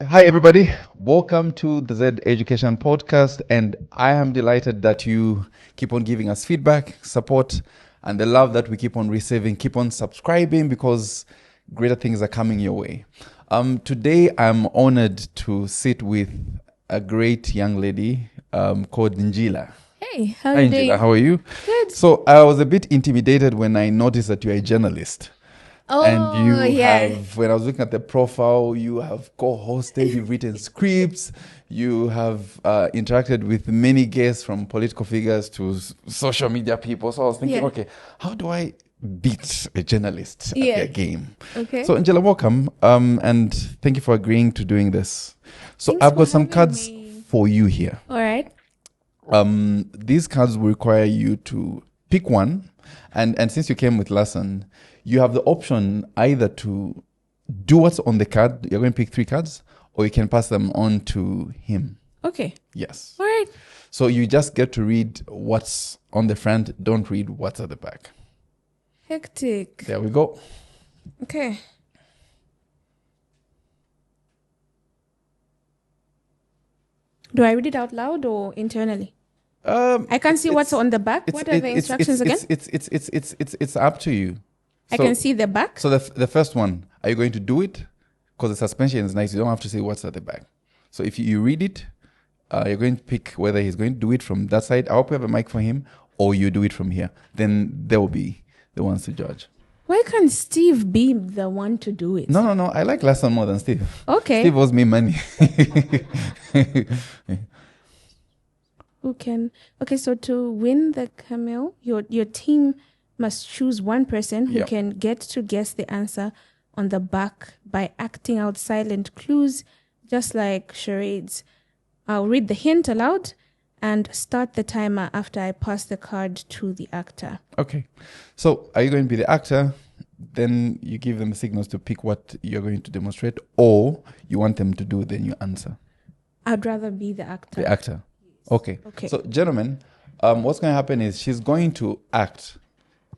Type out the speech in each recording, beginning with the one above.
Hi, everybody. Welcome to the ZEdu Podcast. And I am delighted that you keep on giving us feedback, support, and the love that we keep on receiving. Keep on subscribing because greater things are coming your way. Today, I'm honored to sit with a great young lady called Njila. Hey, how are Hi, you Njila. doing? How are you? Good. So I was a bit intimidated when I noticed that you're a journalist. And you yeah. have, when I was looking at the profile, you have co-hosted, you've written scripts, you have interacted with many guests from political figures to social media people. So I was thinking, Yeah. okay, how do I beat a journalist Yeah. at their game? Okay. So Angela, welcome. And thank you for agreeing to doing this. So Thanks I've for got some having cards me. for you here. All right. These cards will require you to pick one. And since you came with lesson, you have the option either to do what's on the card. You're going to pick 3 cards, or you can pass them on to him. Okay. Yes. All right. So you just get to read what's on the front. Don't read what's at the back. Hectic. There we go. Okay. Do I read it out loud or internally? I can't see what's on the back. What are the instructions again? It's up to you. I So- can see the back. So the first one, are you going to do it? Because the suspension is nice. You don't have to say what's at the back. So if you read it, you're going to pick whether he's going to do it from that side. I hope you have a mic for him, or you do it from here. Then they will be the ones to judge. Why can't Steve be the one to do it? No. I like Lasson more than Steve. Okay. Steve owes me money. Who can? Okay, so to win the camel, your team must choose one person who Yep. can get to guess the answer on the back by acting out silent clues, just like charades. I'll read the hint aloud and start the timer after I pass the card to the actor. Okay. So are you going to be the actor? Then you give them the signals to pick what you're going to demonstrate, or you want them to do, then you answer. I'd rather be the actor. The actor. Okay. Okay. So, gentlemen, what's going to happen is she's going to act.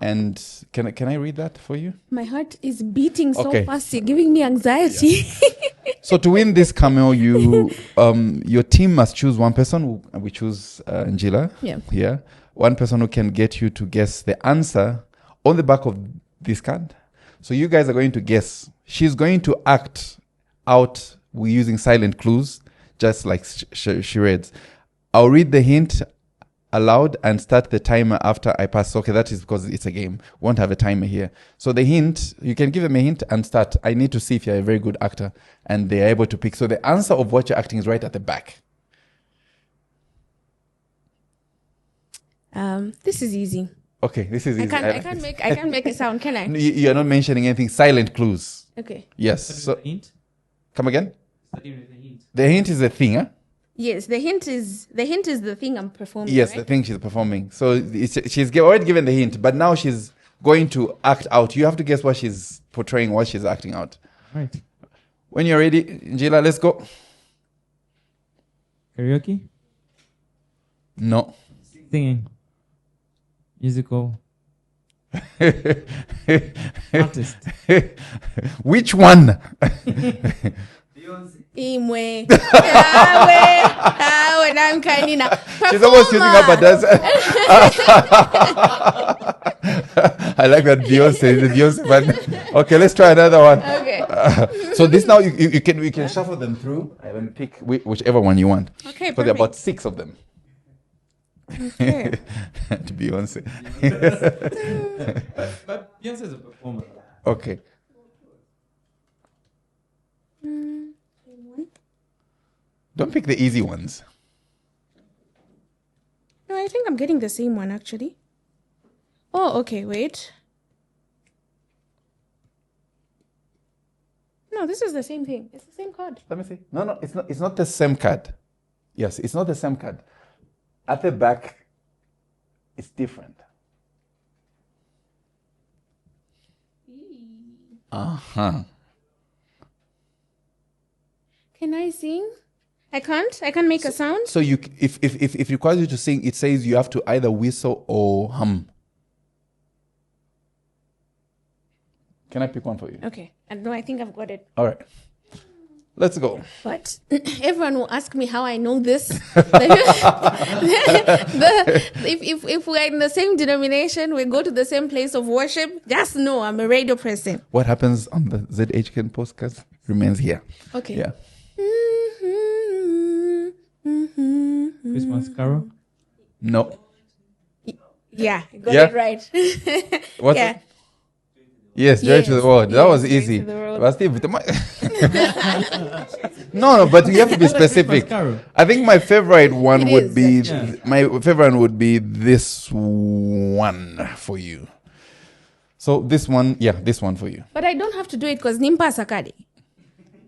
And can I read that for you? My heart is beating so Okay. fast, you're giving me anxiety. So to win this cameo, you your team must choose one person. We choose Njila. Yeah. Yeah. One person who can get you to guess the answer on the back of this card. So you guys are going to guess. She's going to act out. We're using silent clues, just like she reads. I'll read the hint aloud and start the timer after I pass. Okay, that is because it's a game. We won't have a timer here. So the hint, you can give them a hint and start. I need to see if you're a very good actor and they're able to pick. So the answer of what you're acting is right at the back. This is easy. Okay, this is easy. I can't make a sound, can I? You're not mentioning anything. Silent clues. Okay. Yes. So hint? come again. Starting with a hint. The hint is the thing, huh? Yes, the hint is the thing I'm performing. Yes, right? the thing she's performing. So she's already given the hint, but now she's going to act out. You have to guess what she's portraying, what she's acting out. Right. When you're ready, Njila, let's go. Karaoke? No. Singing. Musical. Artist. Which one? Imwe. Awe, namkhanina. She's almost using up a dance. I like that Beyonce, the Beyonce one. Okay, let's try another one. Okay. So this now you can shuffle them through and pick whichever one you want. Okay, So there are perfect. about 6 of them. Okay. To Beyonce. But Beyonce is a performer. Okay. Don't pick the easy ones. No, I think I'm getting the same one actually. Oh, okay, wait. No, this is the same thing. It's the same card. Let me see. No, it's not the same card. Yes, it's not the same card. At the back, it's different. Uh-huh. Can I sing? I can't make a sound. So you, if it requires you to sing, it says you have to either whistle or hum. Can I pick one for you? Okay. No, I think I've got it. All right. Let's go. But everyone will ask me how I know this. If we're in the same denomination, we go to the same place of worship, just know I'm a radio person. What happens on the ZEdu Podcast remains here. Okay. Yeah. Christmas Carol. No. Yeah, got Yeah. it right. What's Yeah. it? Yes, Joy to the World. That Yes, was Joy easy. to the World. But Steve, no, but you have to be specific. Carol. I think my favorite one It would is, be actually. my favorite one would be this one for you. So this one for you. But I don't have to do it because Nimpa Sakadi.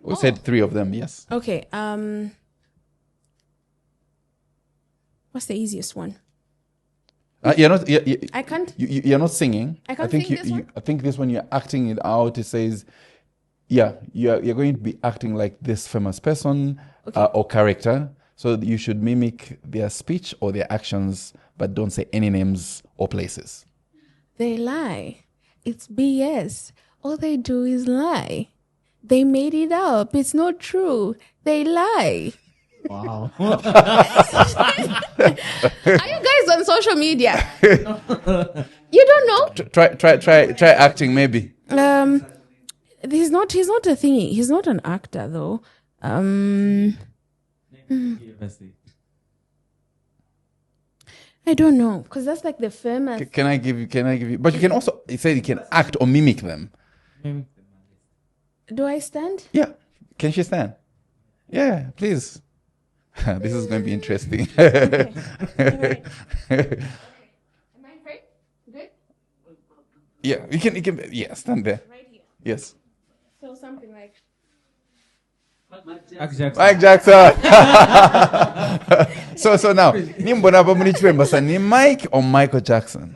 We said 3 of them, yes. Okay. What's the easiest one? You're not. I can't. You're not singing. I can't think sing this one? I think this one you're acting it out. It says, you're going to be acting like this famous person or character. So you should mimic their speech or their actions, but don't say any names or places. They lie. It's BS. All they do is lie. They made it up. It's not true. They lie. Wow. Are you guys on social media? You don't know? Try acting maybe. He's not a thingy. He's not an actor though. I don't know because that's like the famous. Can I give you? But you can also. It said you can act or mimic them. Do I stand? Yeah. Can she stand? Yeah, please. This is going to be interesting. Okay. Alright. Am I right? Good. Yeah, you can. Yeah, stand there. Right here. Yes. So something like. Mike Jackson. so now, nimbona bamunichwemba ni Mike or Michael Jackson?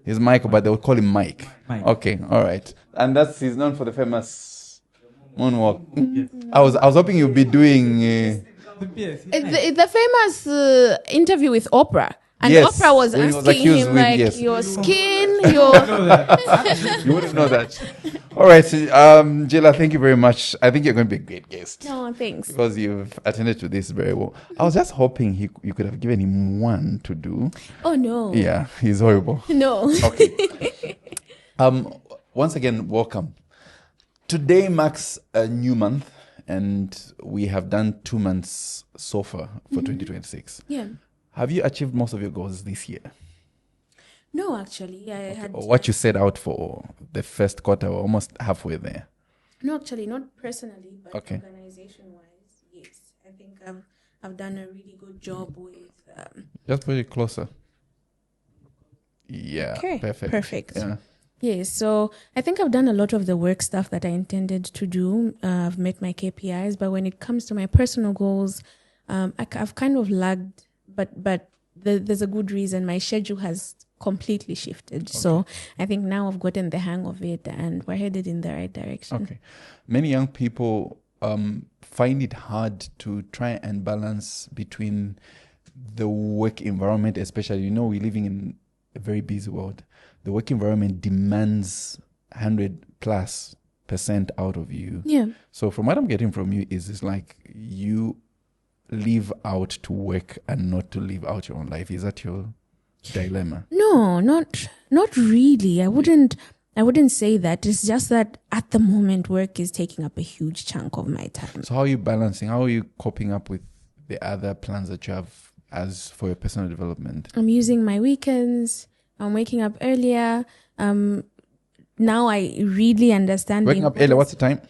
He's Michael, but they will call him Mike. Okay, all right. And he's known for the famous moonwalk. I was hoping you'd be doing. The famous interview with Oprah. And Yes, Oprah was when he was asking accused him with, like yes. your skin, your You wouldn't know that. All right, Jila, thank you very much. I think you're going to be a great guest. no thanks. Because you've attended to this very well. I was just hoping you could have given him one to do. Oh no. Yeah, he's horrible. No. Okay. Once again, welcome. Today marks a new month, and we have done 2 months so far for 2026. Yeah. Have you achieved most of your goals this year? No, actually, I had Or what you set out for the first quarter, we're almost halfway there. no, actually, not personally, but Okay. organization-wise, yes. I think I've done a really good job with. Just put it closer. Yeah, Okay, perfect. perfect. Yeah. Yes, so I think I've done a lot of the work stuff that I intended to do. I've met my KPIs, but when it comes to my personal goals, I've kind of lagged. But there's a good reason. My schedule has completely shifted. So I think now I've gotten the hang of it, and we're headed in the right direction. Okay. Many young people find it hard to try and balance between the work environment, especially, we're living in a very busy world. The work environment demands 100+% out of you. Yeah. So from what I'm getting from you is it's like you live out to work and not to live out your own life. Is that your dilemma? No, not really. I wouldn't say that. It's just that at the moment work is taking up a huge chunk of my time. So how are you balancing? How are you coping up with the other plans that you have as for your personal development? I'm using my weekends. I'm waking up earlier. Now I really understand Waking up early, what's the time?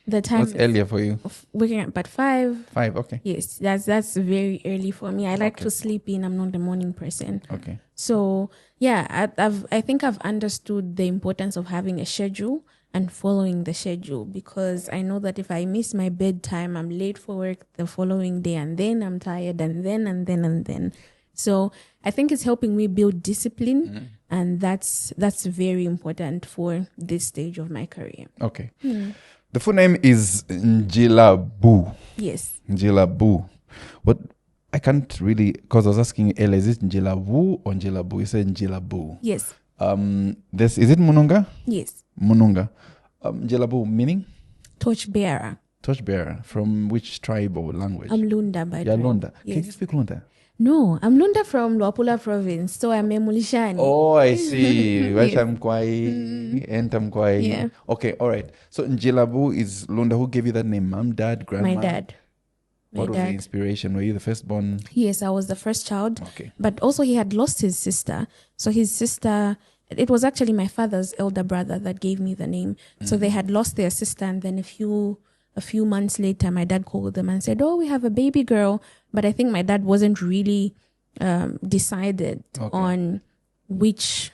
The time What's earlier for you? of waking up at 5. 5, okay. Yes, that's very early for me. I like Okay. to sleep in. I'm not a morning person. Okay. So yeah, I think I've understood the importance of having a schedule and following the schedule, because I know that if I miss my bedtime, I'm late for work the following day, and then I'm tired, and then. So I think it's helping me build discipline, and that's very important for this stage of my career. Okay. The full name is Njilabu. Yes. Njilabu. What I can't really, because I was asking you earlier, is it Njilabu or Njilabu? You said Njilabu. Yes. Is it Mununga? Yes. Mununga. Njilabu meaning? Torch bearer. Torchbearer. From which tribe or language? I'm Lunda by You're tribe. Lunda. Yes. Can you speak Lunda? No, I'm Lunda from Luapula province, so I'm a Mulishani. Oh, I see. Yes. Wachamkwai, Entamkwai. Yeah. Okay, all right. So Njilabu is Lunda. Who gave you that name? Mom, dad, grandma? My dad. What was the inspiration? Were you the firstborn? Yes, I was the first child. Okay. But also he had lost his sister. So his sister, it was actually my father's elder brother that gave me the name. So they had lost their sister, and then a few months later, my dad called them and said, "Oh, we have a baby girl." But I think my dad wasn't really decided on which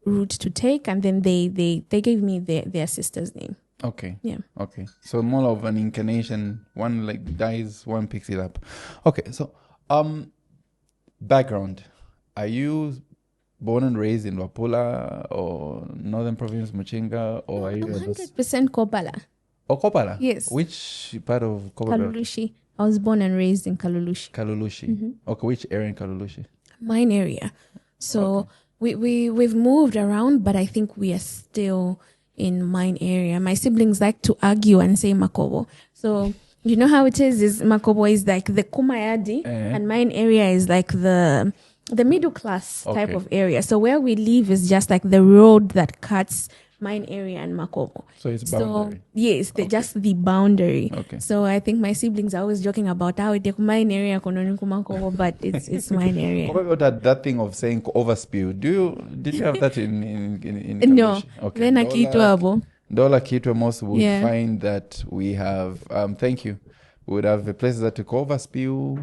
route to take, and then they gave me their sister's name. Okay. Yeah. Okay. So more of an incarnation. One like dies, one picks it up. Okay. So, background. Are you born and raised in Wapula or Northern Province, Muchinga, or are you 100% Kopala. Oh, Kopala? Yes. Which part of Kopala? Kalulushi. I was born and raised in Kalulushi. Kalulushi. Okay. Which area in Kalulushi? Mine area. So we've moved around, but I think we are still in mine area. My siblings like to argue and say Makobo. So you know how it is Makobo is like the Kumayadi and mine area is like the middle class type of area. So where we live is just like the road that cuts mine area and Makobo. So it's boundary. So yes, just the boundary. Okay. So I think my siblings are always joking about how it's mine area, but it's mine area. What about that thing of saying overspill? Did you have that in No. Kalulushi? Okay. Then Akitwabo. Dola Kitwe most would find that we have thank you. We would have places that took overspill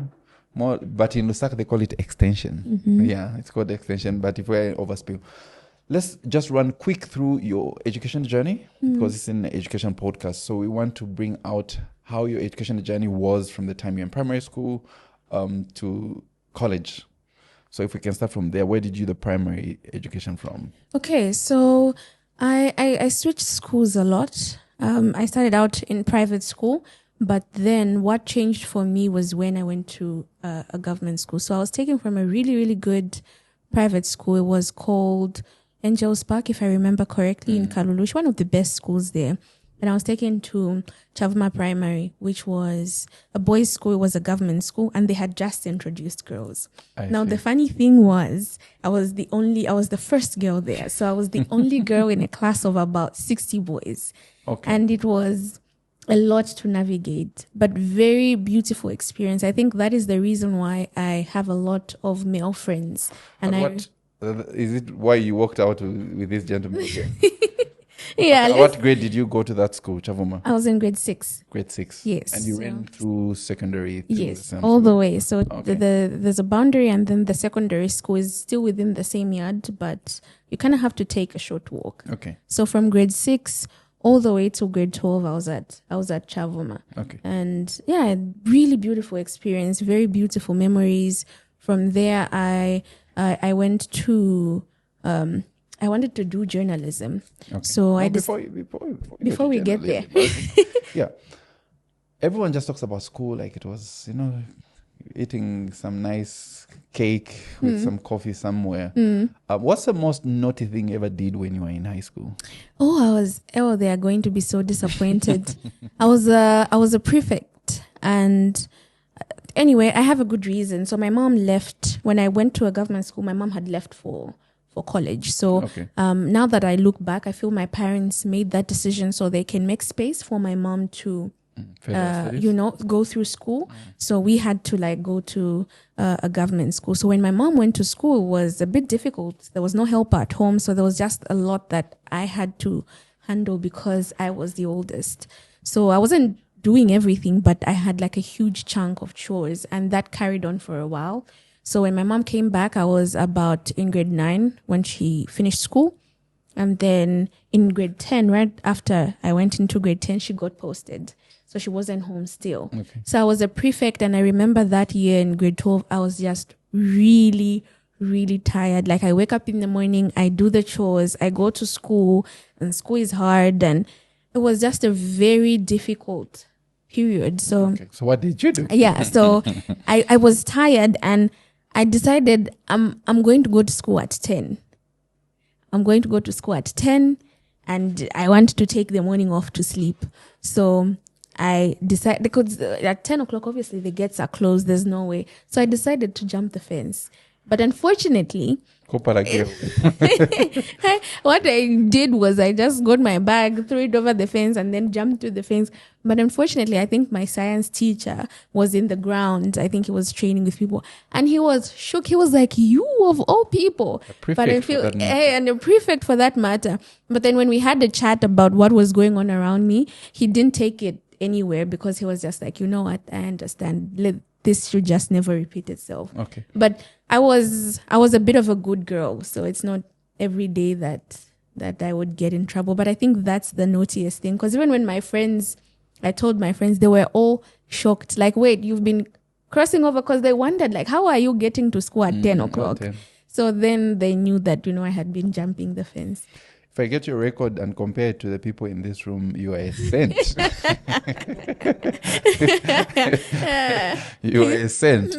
more, but in Lusaka they call it extension. Yeah, it's called extension. But if we're in overspill, let's just run quick through your education journey because it's an education podcast. So we want to bring out how your education journey was from the time you're in primary school to college. So if we can start from there, where did you the primary education from? Okay, so I switched schools a lot. I started out in private school, but then what changed for me was when I went to a government school. So I was taken from a really, really good private school. It was called Angels Park, if I remember correctly, in Kalulush, one of the best schools there. And I was taken to Chavuma Primary, which was a boys' school. It was a government school, and they had just introduced girls. Now, the funny thing was, I was the first girl there. So I was the only girl in a class of about 60 boys. Okay. And it was a lot to navigate, but very beautiful experience. I think that is the reason why I have a lot of male friends. And is it why you walked out with this gentleman? Yeah. What grade did you go to that school, Chavuma? I was in grade 6. Grade 6. Yes. And you ran through secondary? Yes, all the way. So there's a boundary, and then the secondary school is still within the same yard, but you kind of have to take a short walk. Okay. So from grade 6 all the way to grade 12, I was at Chavuma. Okay. And yeah, really beautiful experience, very beautiful memories. From there, I went to I wanted to do journalism. Okay. So before we get there. Yeah. Everyone just talks about school like it was, eating some nice cake with some coffee somewhere. What's the most naughty thing you ever did when you were in high school? They are going to be so disappointed. I was a prefect, and anyway, I have a good reason. So my mom left when I went to a government school. My mom had left for college. So now that I look back, I feel my parents made that decision so they can make space for my mom to go through school. So we had to go to a government school. So when my mom went to school, it was a bit difficult. There was no help at home. So there was just a lot that I had to handle because I was the oldest. So I wasn't doing everything, but I had a huge chunk of chores, and that carried on for a while. So when my mom came back, I was about in grade 9 when she finished school. And then in grade 10, right after I went into grade 10, she got posted. So she wasn't home still. Okay. So I was a prefect, and I remember that year in grade 12, I was just really, really tired. I wake up in the morning, I do the chores, I go to school, and school is hard. And it was just a very difficult period. So what did you do? Yeah, so I was tired, and I decided I'm going to go to school at 10. I'm going to go to school at 10, and I want to take the morning off to sleep. So I decided, because at 10 o'clock, obviously the gates are closed. There's no way. So I decided to jump the fence. But unfortunately, what I did was I just got my bag, threw it over the fence, and then jumped to the fence. But unfortunately, I think my science teacher was in the ground. I think he was training with people, and he was shook. He was like, "You of all people!" But I feel, and a prefect for that matter. But then when we had a chat about what was going on around me, he didn't take it anywhere, because he was just like, "You know what? I understand. This should just never repeat itself." Okay. But I was a bit of a good girl, so it's not every day that I would get in trouble. But I think that's the naughtiest thing, because even when I told my friends, they were all shocked. Like, wait, you've been crossing over? Because they wondered, like, how are you getting to school at 10 o'clock? 10. So then they knew that, I had been jumping the fence. If I get your record and compare it to the people in this room, you are a saint. You are a saint.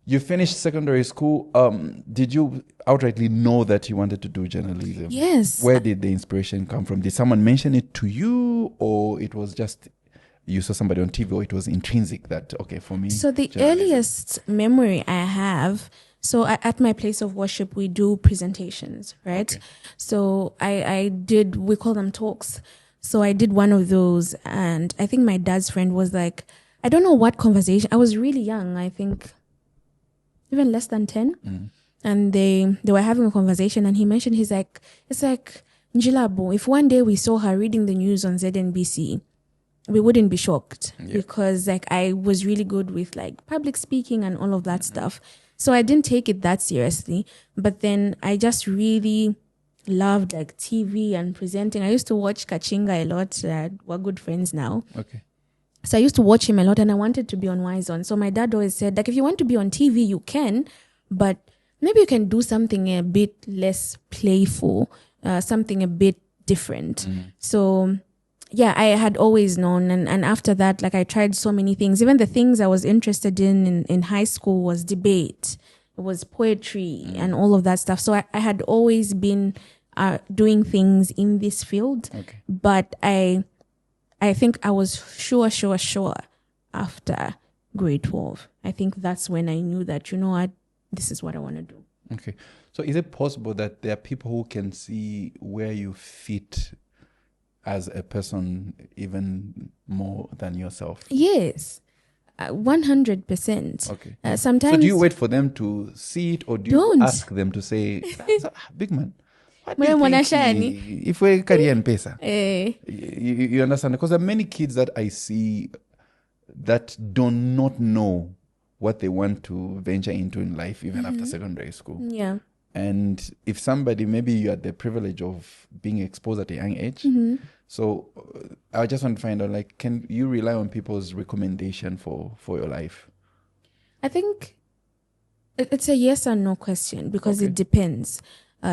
You finished secondary school. Did you outrightly know that you wanted to do journalism? Yes. Where did the inspiration come from? Did someone mention it to you, or it was just you saw somebody on TV, or it was intrinsic that, okay, for me? So the earliest memory I have, so at my place of worship, we do presentations, right? Okay. So we call them talks. So I did one of those, and I think my dad's friend was like, I don't know what conversation. I was really young, I think even less than 10. Mm. And they were having a conversation, and he mentioned, it's like, Njilabu, if one day we saw her reading the news on ZNBC, we wouldn't be shocked, because I was really good with public speaking and all of that stuff. So I didn't take it that seriously. But then I just really loved TV and presenting. I used to watch Kachinga a lot. We're good friends now. Okay. So I used to watch him a lot, and I wanted to be on Wise On. So my dad always said, if you want to be on TV, you can, but maybe you can do something a bit less playful, something a bit different. Mm. So yeah, I had always known. And after that, I tried so many things. Even the things I was interested in high school was debate, it was poetry and all of that stuff. So I had always been doing things in this field. Okay. But I think I was sure after grade 12. I think that's when I knew that, this is what I want to do. Okay. So is it possible that there are people who can see where you fit as a person even more than yourself? Yes, 100%. Okay. Sometimes. So do you wait for them to see it, or do you ask them to say, big man, what do you think if we carry and pesa? You understand? Because there are many kids that I see that do not know what they want to venture into in life, even after secondary school. Yeah. And if somebody, maybe you had the privilege of being exposed at a young age. Mm-hmm. So I just want to find out, can you rely on people's recommendation for your life? I think it's a yes or no question, because it depends.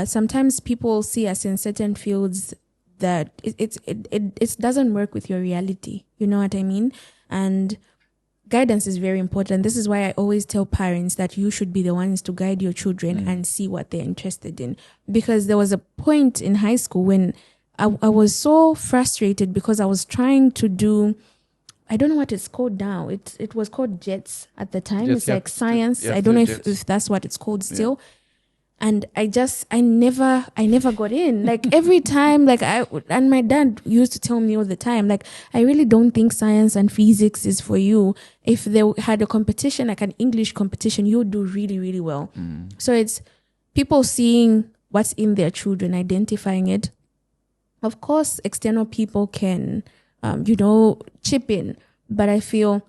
Sometimes people see us in certain fields that it doesn't work with your reality. You know what I mean? And guidance is very important. This is why I always tell parents that you should be the ones to guide your children and see what they're interested in. Because there was a point in high school when I was so frustrated, because I was trying to do, I don't know what it's called now. It was called JETS at the time. It's science. I don't know if that's what it's called still. Yeah. And I never got in. Every time, and my dad used to tell me all the time, I really don't think science and physics is for you. If they had a competition, an English competition, you would do really, really well. Mm. So it's people seeing what's in their children, identifying it. Of course, external people can, chip in. But I feel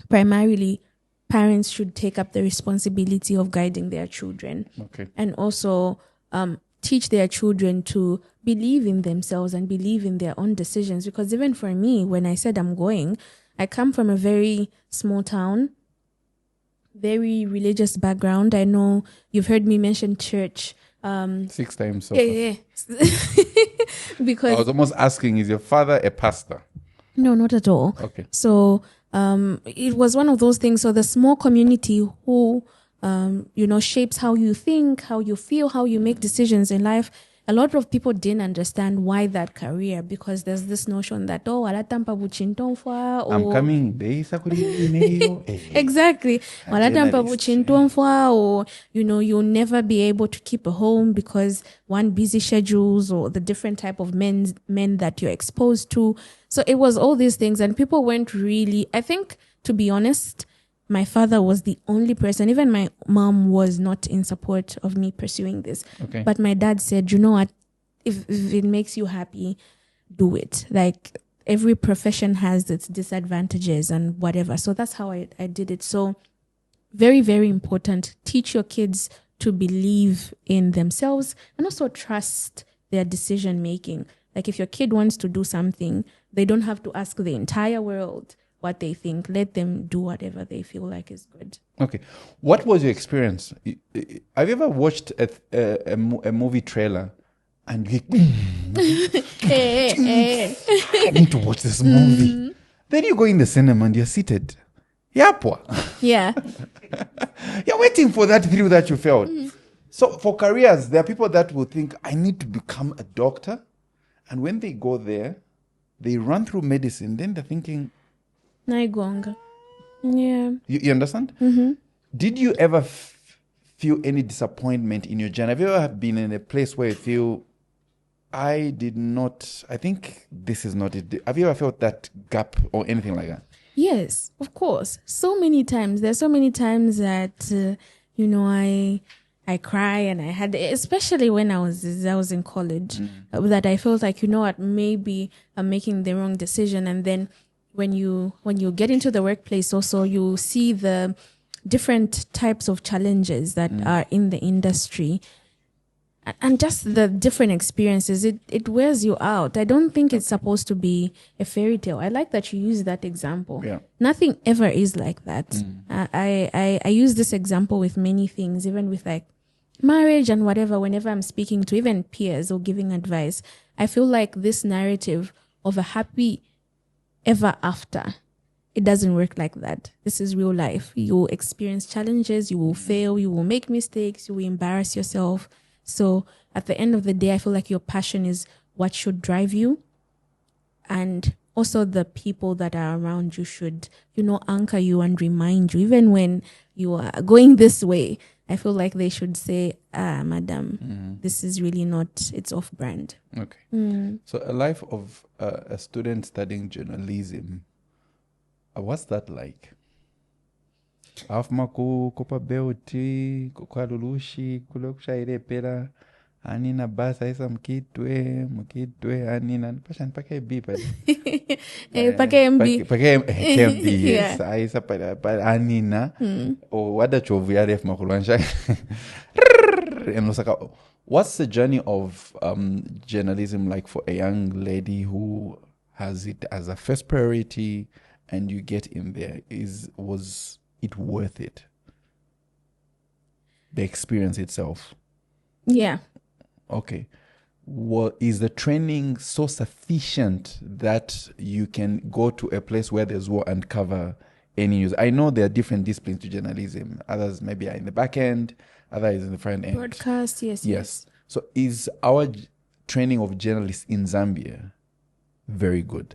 primarily parents should take up the responsibility of guiding their children. Okay. And also teach their children to believe in themselves and believe in their own decisions. Because even for me, when I said I'm going, I come from a very small town, very religious background. I know you've heard me mention church. 6 times so yeah. Because I was almost asking, is your father a pastor? No, not at all. Okay. So it was one of those things. So the small community who, shapes how you think, how you feel, how you make decisions in life. a lot of people didn't understand why that career, because there's this notion that, oh, walatampa buchintonfwa, or I'm coming. exactly. A Walatampa journalist. buchintonfwa, or you'll never be able to keep a home because one, busy schedules, or the different type of men that you're exposed to. So it was all these things, and people weren't really, I think, to be honest, my father was the only person, even my mom was not in support of me pursuing this. Okay. But my dad said, you know what, if it makes you happy, do it. Like, every profession has its disadvantages and whatever. So that's how I did it. So very, very important. Teach your kids to believe in themselves and also trust their decision making. Like, if your kid wants to do something, they don't have to ask the entire world what they think. Let them do whatever they feel like is good. Okay. What was your experience? Have you ever watched a movie trailer and you Hey. I need to watch this movie. Then you go in the cinema and you're seated. Yapwa. Yeah. You're waiting for that thrill that you felt. So for careers, there are people that will think, I need to become a doctor. And when they go there, they run through medicine. Then they're thinking, Naigonga. Yeah. you understand? Mm-hmm. Did you ever feel any disappointment in your journey? Have you ever been in a place where you feel, I think this is not it? Have you ever felt that gap or anything like that? Yes, of course. So many times. There's so many times that, I cry, and I had, especially when I was in college, that I felt like, you know what, maybe I'm making the wrong decision. And then when you get into the workplace also, you see the different types of challenges that are in the industry. And just the different experiences, it wears you out. I don't think it's supposed to be a fairy tale. I like that you use that example. Yeah. Nothing ever is like that. I use this example with many things, even with like marriage and whatever. Whenever I'm speaking to even peers or giving advice, I feel like this narrative of a happy ever after, it doesn't work like that. This is real life. You will experience challenges, you will fail, you will make mistakes, you will embarrass yourself. So at the end of the day, I feel like your passion is what should drive you. And also the people that are around you should, anchor you and remind you. Even when you are going this way, I feel like they should say, madam, this is really not, it's off brand. Okay. So a life of a student studying journalism, what's that like? Afuma kukopa beauty, kukwalulushi, kule kushairepera, anina basa isa mkitwe, anina, pashan pake B pale. Pake MB. Pake MB, yes. Yeah. Aisa pale, anina, o wada chovu yare afuma kuluansha. What's the journey of journalism like for a young lady who has it as a first priority and you get in there? Was it worth it? The experience itself? Yeah. Okay. Well, is the training so sufficient that you can go to a place where there's war and cover any news? I know there are different disciplines to journalism. Others maybe are in the back end, others in the front end. Broadcast, yes. So is our training of journalists in Zambia very good?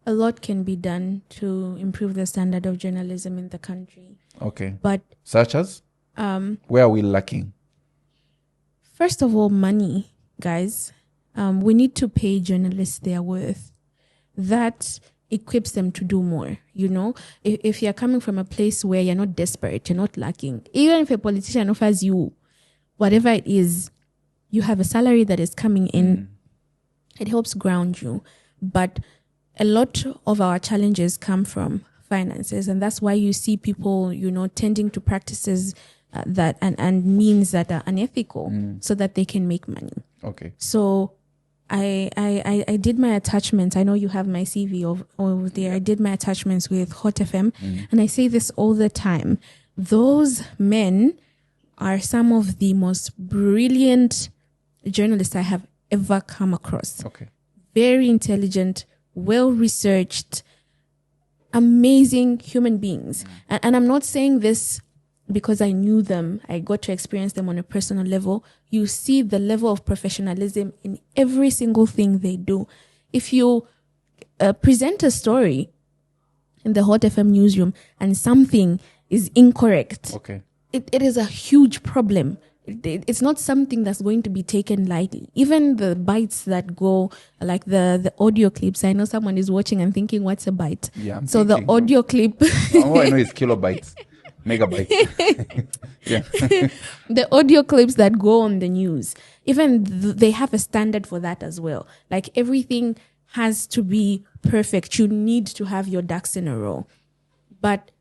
A lot can be done to improve the standard of journalism in the country. Okay. But such as? Where are we lacking? First of all, money, guys. We need to pay journalists their worth. That equips them to do more, If you're coming from a place where you're not desperate, you're not lacking, even if a politician offers you whatever it is, you have a salary that is coming in, it helps ground you. But a lot of our challenges come from finances, and that's why you see people, tending to practices that and means that are unethical so that they can make money. Okay. So I did my attachments. I know you have my CV over there. I did my attachments with Hot FM, and I say this all the time. Those men are some of the most brilliant journalists I have ever come across. Okay. Very intelligent, well-researched, amazing human beings. And I'm not saying this because I knew them, I got to experience them on a personal level. You see the level of professionalism in every single thing they do. If you present a story in the Hot FM newsroom and something is incorrect, Okay. it is a huge problem. It's not something that's going to be taken lightly. Even the bytes that go, like the audio clips. I know someone is watching and thinking, what's a byte? Yeah. I'm So thinking, the audio clip, all I know is kilobytes, megabytes. Yeah. the audio clips that go on the news, even they have a standard for that as well. Like everything has to be perfect. You need to have your ducks in a row. But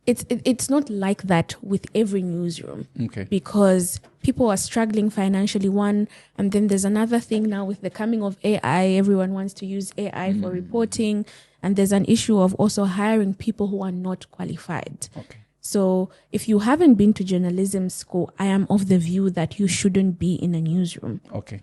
it's not like that with every newsroom. Okay. Because people are struggling financially, one, and then there's another thing now with the coming of AI. Everyone wants to use AI for reporting, and there's an issue of also hiring people who are not qualified. Okay. So if you haven't been to journalism school, I am of the view that you shouldn't be in a newsroom. Okay.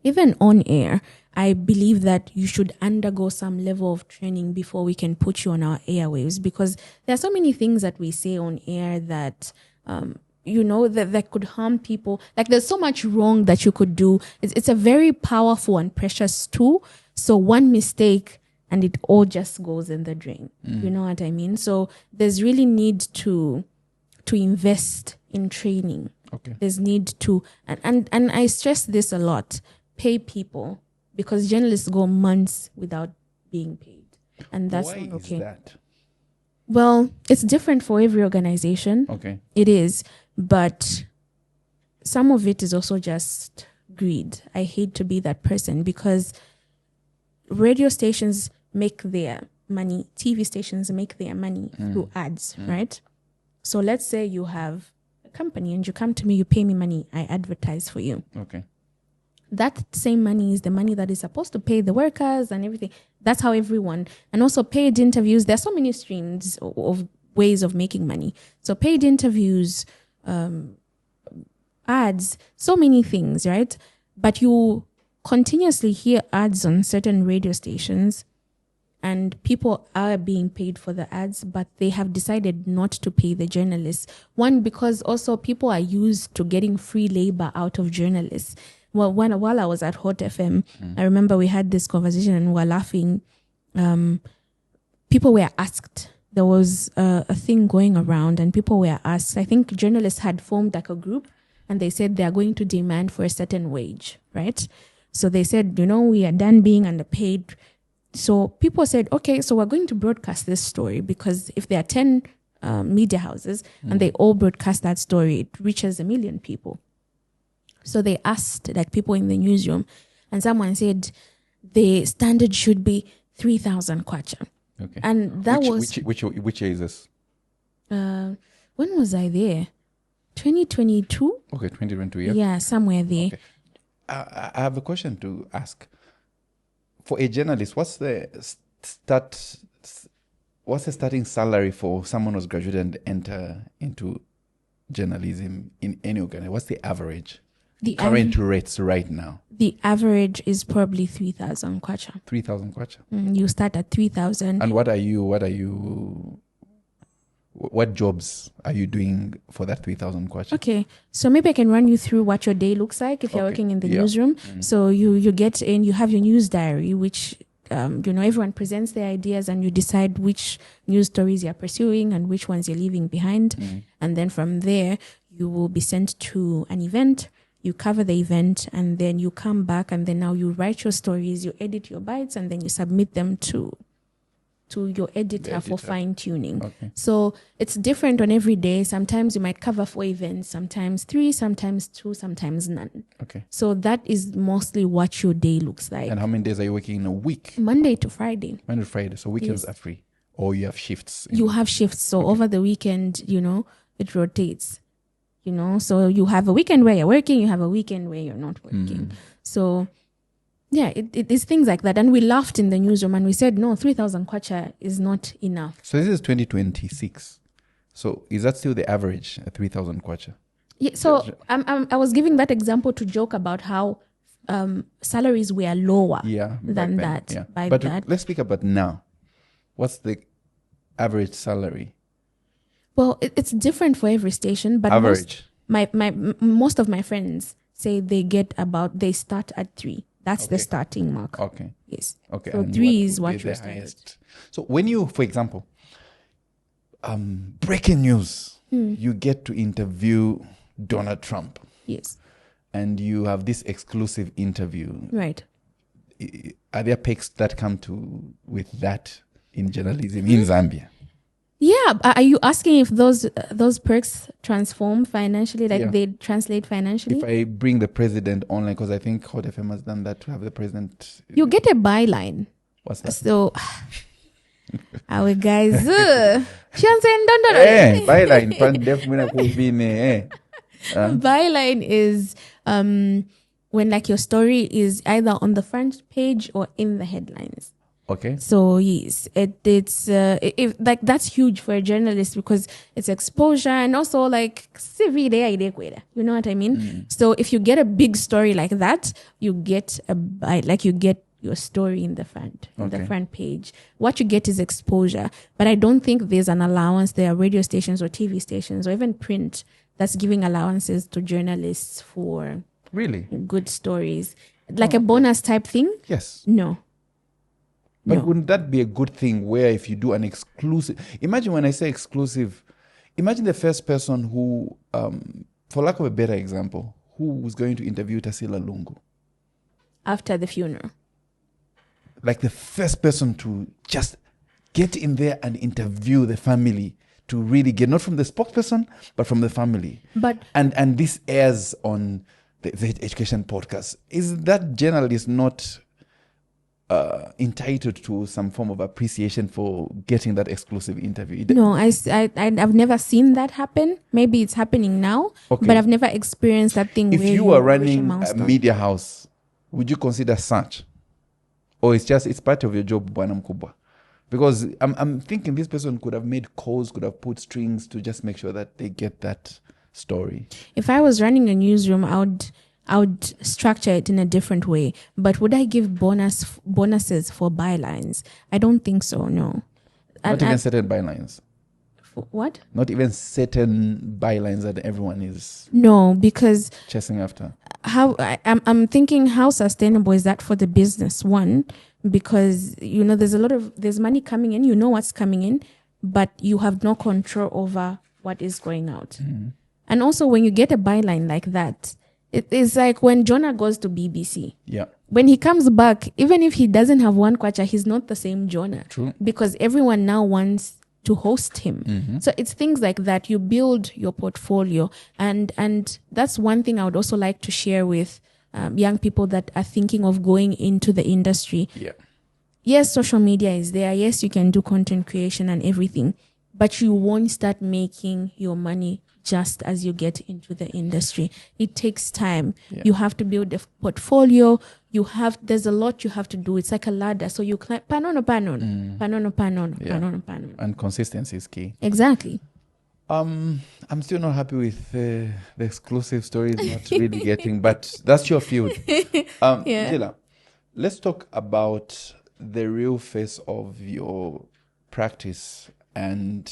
Even on air, I believe that you should undergo some level of training before we can put you on our airwaves, because there are so many things that we say on air that, that could harm people. Like there's so much wrong that you could do. It's a very powerful and precious tool. So one mistake and it all just goes in the drain. You know what I mean? So there's really need to invest in training. Okay. There's need to, and I stress this a lot, pay people, because journalists go months without being paid. And that's Why not okay. is that? Well, it's different for every organization. Okay. It is. But some of it is also just greed. I hate to be that person, because radio stations make their money, TV stations make their money through ads, right? So let's say you have a company and you come to me, you pay me money, I advertise for you. Okay. That same money is the money that is supposed to pay the workers and everything. That's how everyone, and also paid interviews. There's so many streams of ways of making money. So paid interviews, ads, so many things, right? But you continuously hear ads on certain radio stations, and people are being paid for the ads, but they have decided not to pay the journalists. One, because also people are used to getting free labor out of journalists. Well, while I was at Hot FM, I remember we had this conversation and we were laughing. People were asked, there was a thing going around and people were asked, I think journalists had formed like a group, and they said they are going to demand for a certain wage, right? So they said, we are done being underpaid. So people said, okay, so we're going to broadcast this story, because if there are 10 media houses and they all broadcast that story, it reaches 1 million people. So they asked like people in the newsroom, and someone said the standard should be 3,000 kwacha. Okay. And that which year is this? when was I there? 2022? Okay, 2022. Yeah. Yeah, somewhere there. Okay. I have a question to ask. For a journalist, what's the starting salary for someone who's graduated and enter into journalism in any organization? What's the average? The current rates right now? The average is probably 3,000 kwacha. 3,000 kwacha. You start at 3,000. And what jobs are you doing for that 3,000 kwacha? Okay, so maybe I can run you through what your day looks like if you're working in the newsroom. So you get in, you have your news diary, which everyone presents their ideas, and you decide which news stories you're pursuing and which ones you're leaving behind. And then from there, you will be sent to an event. You cover the event, and then you come back, and then now you write your stories, you edit your bytes, and then you submit them to your editor for fine tuning. Okay. So it's different on every day. Sometimes you might cover 4 events, sometimes 3, sometimes 2, sometimes none. Okay. So that is mostly what your day looks like. And how many days are you working in a week? Monday to Friday. Monday to Friday. So weekends are free, or you have shifts? You have shifts. So over the weekend, it rotates. So you have a weekend where you're working, you have a weekend where you're not working. So yeah, it is things like that. And we laughed in the newsroom and we said, no, 3,000 kwacha is not enough. So this is 2026. So is that still the average, 3,000 kwacha? Yeah. So I was giving that example to joke about how salaries were lower than that. Yeah. But let's speak about now. What's the average salary? Well, it's different for every station, but Average. most of my friends say they start at 3. That's the Okay. starting mark. Okay. Yes. Okay. So and 3 is would what be your the standard. highest? So when you, for example, breaking news, you get to interview Donald Trump, Yes. and you have this exclusive interview. Right. Are there perks that come with that in journalism in Zambia? Yeah. Are you asking if those perks transform financially, like Yeah. they translate financially? If I bring the president online, because I think Hot FM has done that to have the president. You get a byline. What's that? So, our guys, Byline. Pandef muna kuvine, byline is when like your story is either on the front page or in the headlines. Okay. So yes, it's like that's huge for a journalist because it's exposure and also like CV you know what I mean? So if you get a big story like that, you get your story in the front, the front page. What you get is exposure, but I don't think there's an allowance. There are radio stations or TV stations or even print that's giving allowances to journalists for Really? good stories, like a bonus type thing. Yes. No. But No. wouldn't that be a good thing where if you do an exclusive, imagine when I say exclusive, imagine the first person who, for lack of a better example, who was going to interview Tassila Lungu. After the funeral. Like the first person to just get in there and interview the family to really get, not from the spokesperson, but from the family. But And this airs on the ZedEdu Podcast. Is that journalist not entitled to some form of appreciation for getting that exclusive interview? no, I've never seen that happen. Maybe it's happening now, Okay. but I've never experienced that thing. If where you were reach running a milestone. media house, would you consider such? Or it's part of your job, Bwana Mkubwa? Because I'm thinking this person could have made calls, could have put strings to just make sure that they get that story. If I was running a newsroom, I would structure it in a different way. But would I give bonuses for bylines? I don't think so. No. Not even certain bylines. What? Not even certain bylines that everyone is No, because chasing after. I'm thinking how sustainable is that for the business? One, because there's money coming in, you know what's coming in, but you have no control over what is going out. And also when you get a byline like that, it is like when Jonah goes to BBC. Yeah. When he comes back, even if he doesn't have one kwacha, he's not the same Jonah. True. Because everyone now wants to host him. So it's things like that. You build your portfolio. And that's one thing I would also like to share with young people that are thinking of going into the industry. Yeah. Yes, social media is there. Yes, you can do content creation and everything, but you won't start making your money just as you get into the industry. It takes time. Yeah. You have to build a portfolio. There's a lot you have to do. It's like a ladder. So you climb, panono. And consistency is key. Exactly. I'm still not happy with the exclusive stories not really getting, but that's your field. Yeah. Njila, let's talk about the real face of your practice and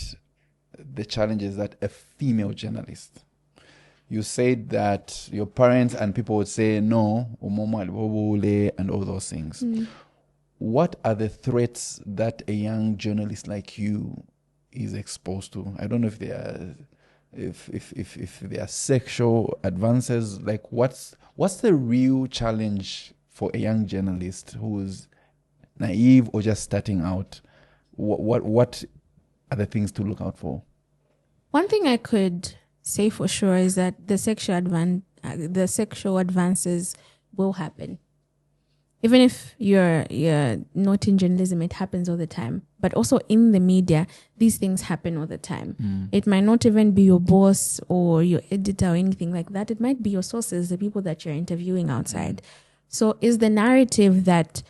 the challenges that a female journalist. You said that your parents and people would say no, and all those things. What are the threats that a young journalist like you is exposed to? I don't know if they are, if they are sexual advances. Like what's the real challenge for a young journalist who is naive or just starting out? What are the things to look out for? One thing I could say for sure is that the sexual advances will happen. Even if you're not in journalism, it happens all the time. But also in the media, these things happen all the time. It might not even be your boss or your editor or anything like that. It might be your sources, the people that you're interviewing outside. So is the narrative that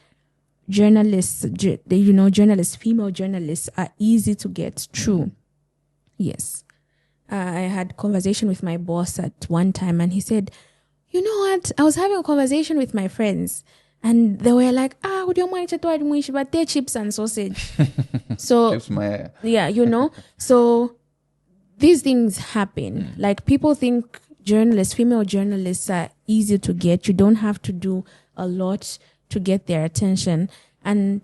journalists, female journalists are easy to get true? Yes. I had a conversation with my boss at one time and he said, you know what? I was having a conversation with my friends and they were like, would you mind to but they're chips and sausage. So, Chips my yeah, so these things happen. Like people think female journalists are easy to get. You don't have to do a lot to get their attention. And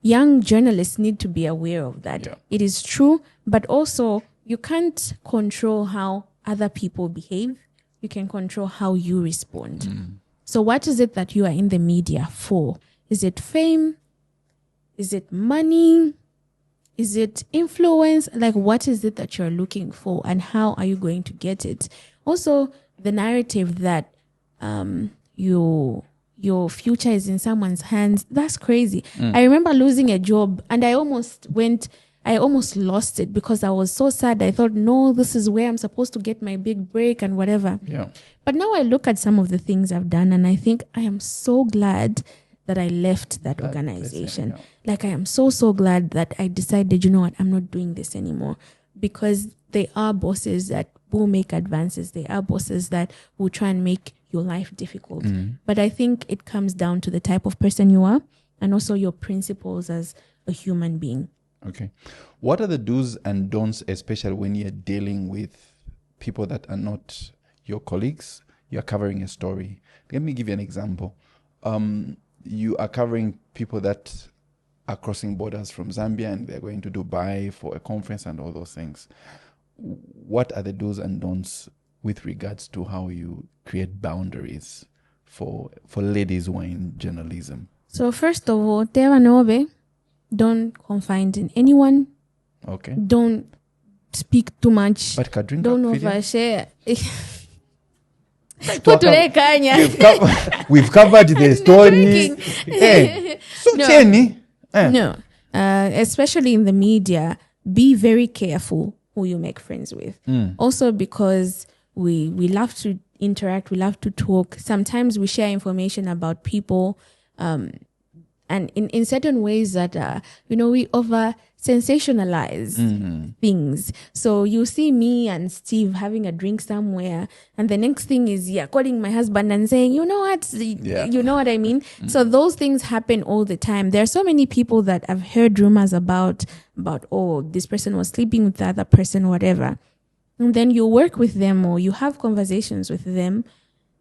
young journalists need to be aware of that. Yeah. It is true, but also you can't control how other people behave. You can control how you respond. So what is it that you are in the media for? Is it fame? Is it money? Is it influence? Like, what is it that you're looking for, and how are you going to get it? Also, the narrative that your future is in someone's hands, that's crazy. I remember losing a job, and I almost lost it because I was so sad. I thought, no, this is where I'm supposed to get my big break and whatever. Yeah. But now I look at some of the things I've done, and I think I am so glad that I left that organization. Yeah. Like, I am so glad that I decided, you know what, I'm not doing this anymore. Because they are bosses that will make advances. They are bosses that will try and make your life difficult. But I think it comes down to the type of person you are, and also your principles as a human being. Okay. What are the do's and don'ts, especially when you're dealing with people that are not your colleagues? You're covering a story. Let me give you an example. You are covering people that are crossing borders from Zambia, and they're going to Dubai for a conference and all those things. What are the do's and don'ts with regards to how you create boundaries for ladies who are in journalism? So first of all, Teva Nobe, don't confide in anyone. Okay. Don't speak too much. But kadringa, Don't Fidia? overshare. We've covered the story. Drinking. So No. Jenny. No, especially in the media, be very careful who you make friends with. Also, because we love to interact, we love to talk. Sometimes we share information about people, and in certain ways that we over sensationalize things. So you see me and Steve having a drink somewhere, and the next thing is calling my husband and saying, you know what, you know what I mean? So those things happen all the time. There are so many people that I've heard rumors about, oh, this person was sleeping with the other person, whatever. And then you work with them or you have conversations with them,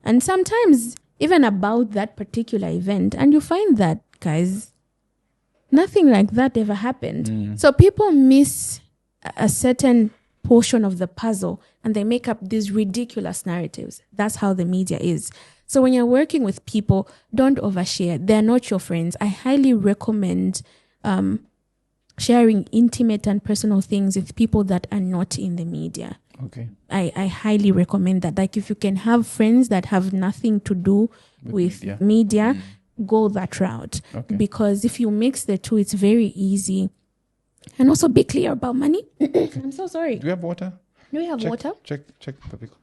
and sometimes even about that particular event, and you find that, guys, nothing like that ever happened. So people miss a certain portion of the puzzle, and they make up these ridiculous narratives. That's how the media is. So when you're working with people, don't overshare. They're not your friends. I highly recommend sharing intimate and personal things with people that are not in the media. Okay. I highly recommend that. Like, if you can have friends that have nothing to do with media, go that route. Okay. Because if you mix the two, it's very easy. And also be clear about money. I'm so sorry. Do we have water? Do we have water? Check, Papiko.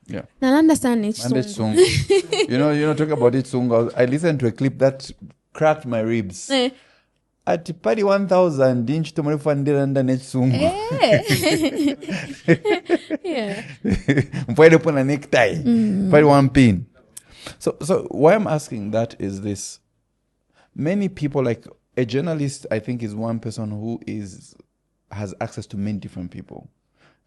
Yeah. Now understand it. And it's song. you know, talk about it song. I listened to a clip that cracked my ribs. At party 1,000 inch to Marifandira and the song. Yeah. Why they put a necktie? Party one pin. So why I'm asking that is this. Many people, like a journalist, I think, is one person who has access to many different people.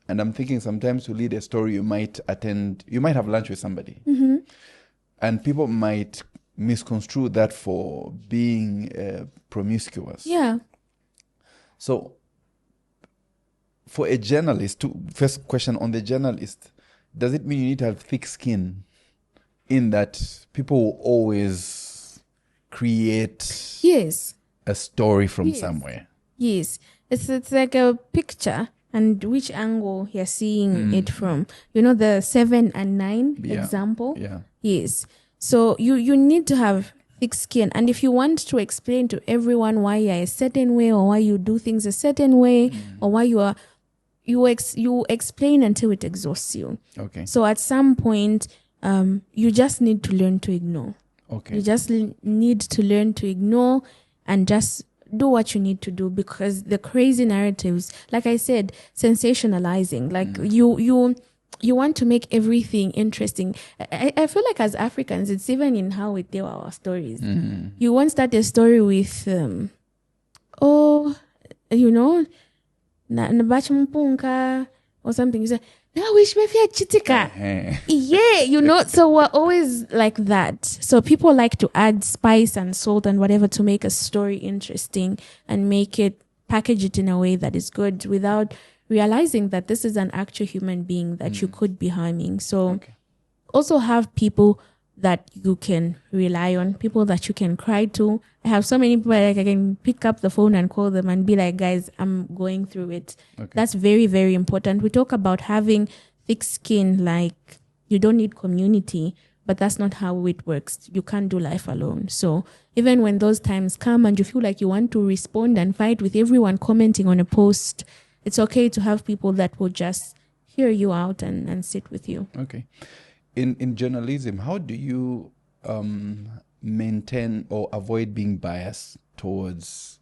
And I'm thinking sometimes to lead a story, you might have lunch with somebody. And people might misconstrue that for being promiscuous. Yeah. So for a journalist, first question on the journalist, does it mean you need to have thick skin in that people will always create a story from somewhere? Yes. It's like a picture and which angle you're seeing it from. You know, the 7 and 9 example? Yeah. Yes. So you need to have thick skin. And if you want to explain to everyone why you're a certain way or why you do things a certain way or why you explain until it exhausts you. Okay. So at some point, you just need to learn to ignore. Okay. You just need to learn to ignore and just do what you need to do, because the crazy narratives, like I said, sensationalizing, like you want to make everything interesting. I feel like as Africans, it's even in how we tell our stories. You won't start a story with, na bachi mpunga or something. You say, no, wish me fia chitika. Yeah, you know, so we're always like that. So people like to add spice and salt and whatever to make a story interesting and package it in a way that is good without realizing that this is an actual human being that you could be harming. So also have people that you can rely on, people that you can cry to. I have so many people like I can pick up the phone and call them and be like, guys, I'm going through it. That's very, very important. We talk about having thick skin, like you don't need community, but that's not how it works. You can't do life alone. So even when those times come and you feel like you want to respond and fight with everyone commenting on a post, it's okay to have people that will just hear you out and sit with you. Okay. In journalism, how do you maintain or avoid being biased towards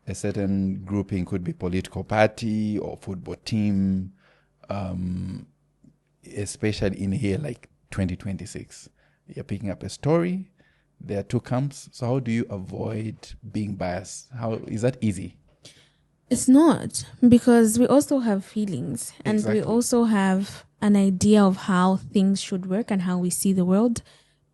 a certain grouping? Could be political party or football team, especially in here like 2026. You're picking up a story, there are two camps. So how do you avoid being biased? How is that easy? It's not, because we also have feelings and we also have an idea of how things should work and how we see the world.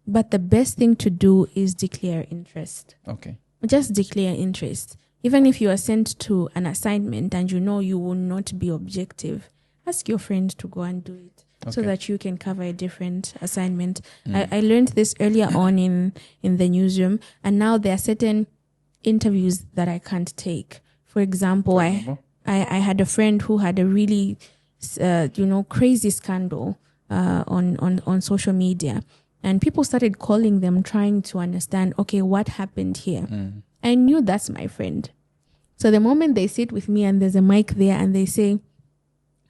But the best thing to do is declare interest. Okay. Just declare interest. Even if you are sent to an assignment and you know you will not be objective, ask your friend to go and do it so that you can cover a different assignment. I learned this earlier on in the newsroom, and now there are certain interviews that I can't take. For example, I had a friend who had a really crazy scandal on social media, and people started calling them trying to understand, okay, what happened here? I knew that's my friend. So the moment they sit with me and there's a mic there and they say,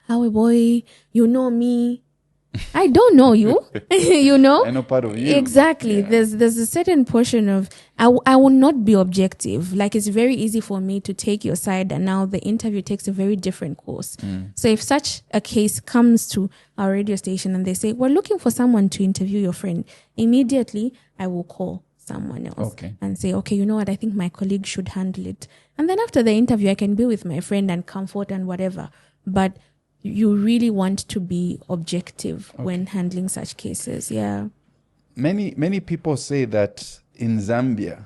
"How boy, you know me." I don't know you, you know? I know part of you. Exactly. Yeah. There's a certain portion of, I will not be objective. Like, it's very easy for me to take your side, and now the interview takes a very different course. So if such a case comes to our radio station and they say, we're looking for someone to interview your friend, immediately I will call someone else and say, okay, you know what? I think my colleague should handle it. And then after the interview, I can be with my friend and comfort and whatever. But you really want to be objective when handling such cases. Yeah. Many people say that in Zambia,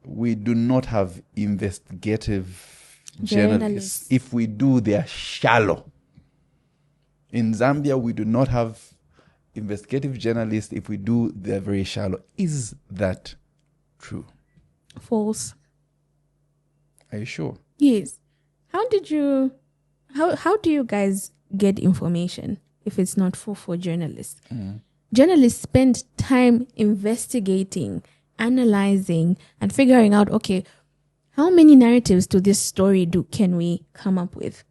we do not have investigative journalists. If we do, they are shallow. In Zambia, we do not have investigative journalists. If we do, they're very shallow. Is that true? False. Are you sure? Yes. How do you guys get information if it's not for journalists? Journalists spend time investigating, analyzing, and figuring out, okay, how many narratives to this story can we come up with?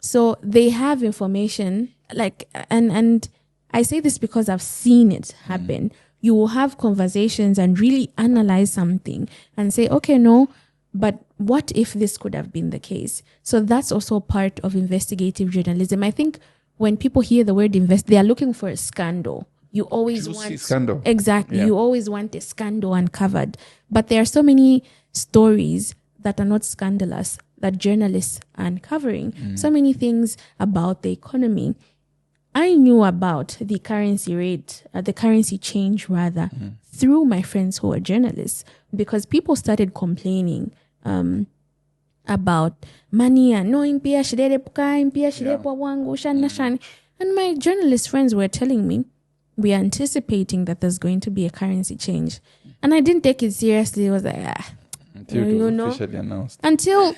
So they have information, like, and I say this because I've seen it happen. You will have conversations and really analyze something and say, okay, no, but what if this could have been the case? So that's also part of investigative journalism. I think when people hear the word they are looking for a scandal. You always want scandal. Exactly. Yeah. You always want a scandal uncovered. But there are so many stories that are not scandalous that journalists are uncovering. So many things about the economy. I knew about the currency rate, the currency change rather, through my friends who are journalists, because people started complaining about money and no impia wangu. And my journalist friends were telling me, we are anticipating that there's going to be a currency change. And I didn't take it seriously. It was like, until it was officially announced. Until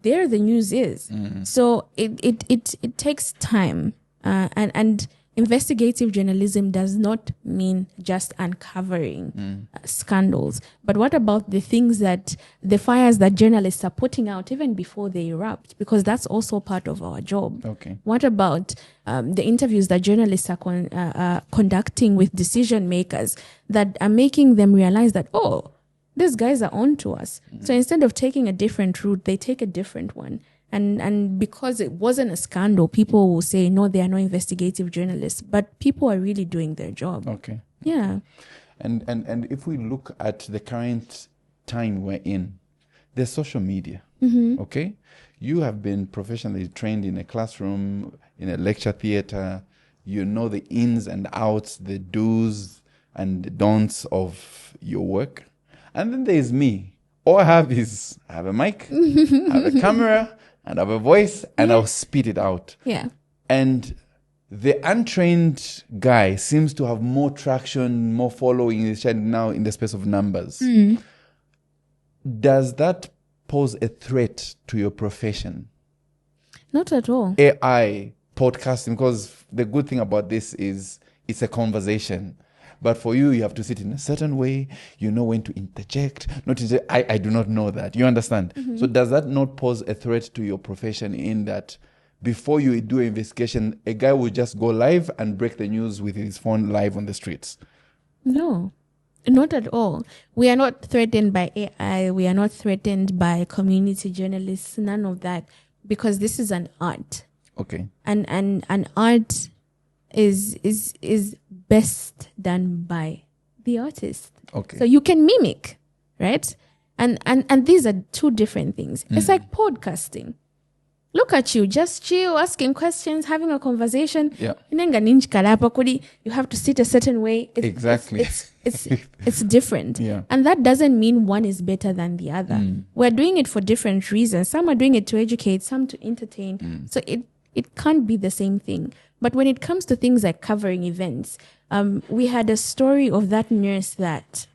there the news is. So it takes time. And investigative journalism does not mean just uncovering scandals. But what about the things the fires that journalists are putting out even before they erupt? Because that's also part of our job. What about the interviews that journalists are conducting with decision makers that are making them realize that, oh, these guys are on to us. So instead of taking a different route, they take a different one. And because it wasn't a scandal, people will say, no, they are no investigative journalists. But people are really doing their job. Yeah. And if we look at the current time we're in, there's social media. Okay? You have been professionally trained in a classroom, in a lecture theater. You know the ins and outs, the do's and the don'ts of your work. And then there's me. All I have is I have a mic, I have a camera, and I have a voice, and I'll spit it out. Yeah. And the untrained guy seems to have more traction, more following now in the space of numbers. Does that pose a threat to your profession? Not at all. AI, podcasting, because the good thing about this is it's a conversation. But for you, you have to sit in a certain way. You know when to interject. I do not know that. You understand? So does that not pose a threat to your profession in that before you do an investigation, a guy will just go live and break the news with his phone live on the streets? No, not at all. We are not threatened by AI. We are not threatened by community journalists. None of that, because this is an art. Okay. And an art is best done by the artist. Okay. So you can mimic, right? And these are two different things. It's like podcasting. Look at you, just chill, asking questions, having a conversation. Yeah. You have to sit a certain way. Exactly. It's different. Yeah. And that doesn't mean one is better than the other. We're doing it for different reasons. Some are doing it to educate, some to entertain. So it can't be the same thing. But when it comes to things like covering events, we had a story of that nurse that,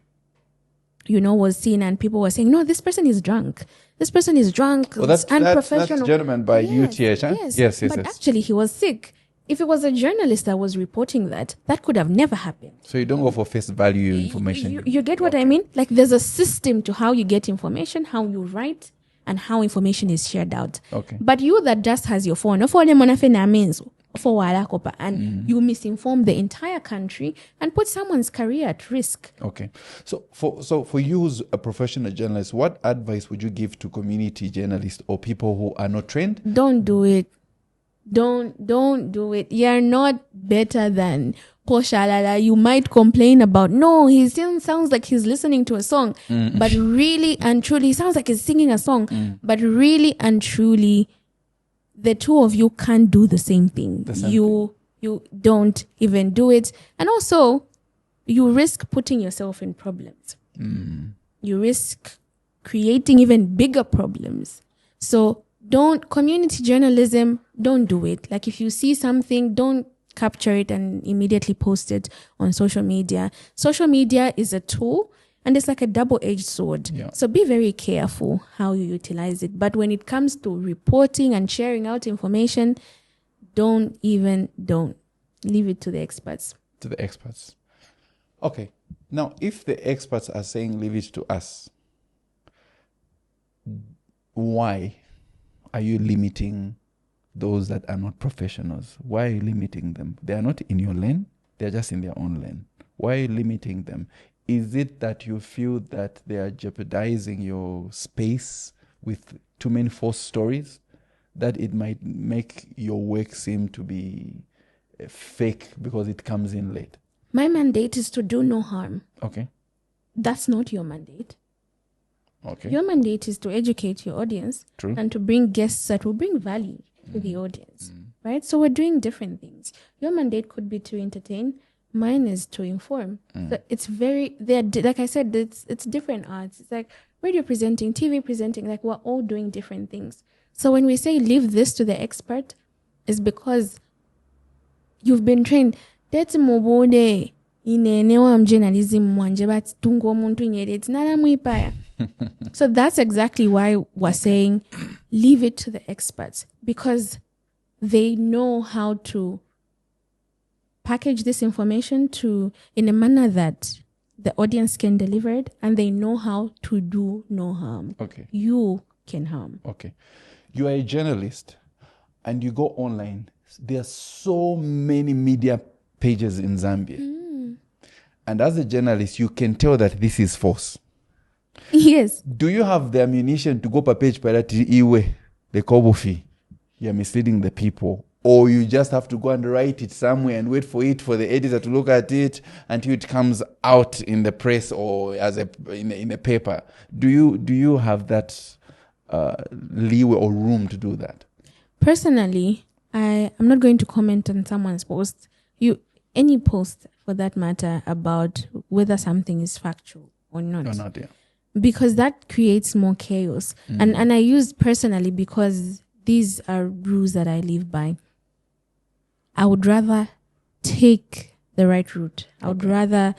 was seen and people were saying, no, this person is drunk. This person is drunk. Well, that's unprofessional. gentleman by UTH, huh? Yes. But actually, he was sick. If it was a journalist that was reporting that could have never happened. So you don't go for face value information. You get what I mean? Like there's a system to how you get information, how you write, and how information is shared out. Okay. But you that just has your phone, and you misinform the entire country and put someone's career at risk. Okay. So for you who's a professional journalist, what advice would you give to community journalists or people who are not trained? Don't do it. Don't do it. You're not better than Poshalala. You might complain about, no, he still sounds like he's listening to a song. But really and truly, he sounds like he's singing a song. But really and truly, the two of you can't do the same thing. You don't even do it. And also, you risk putting yourself in problems. You risk creating even bigger problems. So community journalism, don't do it. Like if you see something, don't capture it and immediately post it on social media. Social media is a tool and it's like a double-edged sword. Yeah. So be very careful how you utilize it. But when it comes to reporting and sharing out information, don't. Leave it to the experts. To the experts. Okay. Now, if the experts are saying leave it to us, why are you limiting those that are not professionals? Why are you limiting them? They are not in your lane. They're just in their own lane. Why are you limiting them? Is it that you feel that they are jeopardizing your space with too many false stories? That it might make your work seem to be fake because it comes in late? My mandate is to do no harm. Okay. That's not your mandate. Okay. Your mandate is to educate your audience. True. And to bring guests that will bring value to the audience. Right? So we're doing different things. Your mandate could be to entertain. Mine is to inform. So it's like I said, it's different arts. It's like radio presenting, TV presenting, like we're all doing different things. So when we say leave this to the expert, it's because you've been trained. That's mobile. Journalism So that's exactly why we're saying leave it to the experts, because they know how to package this information in a manner that the audience can deliver it, and they know how to do no harm. Okay. You can harm. Okay. You are a journalist and you go online. There are so many media pages in Zambia. And as a journalist, you can tell that this is false. Yes. Do you have the ammunition to go per page parati iwe the kobo fee? You're misleading the people. or you just have to go and write it somewhere and wait for the editor to look at it until it comes out in the press or as in a paper? Do you have that leeway or room to do that? Personally, I'm not going to comment on someone's post. Any post for that matter about whether something is factual or not. Or not, yeah. Because that creates more chaos. And I use personally because these are rules that I live by. I would rather take the right route. I would rather,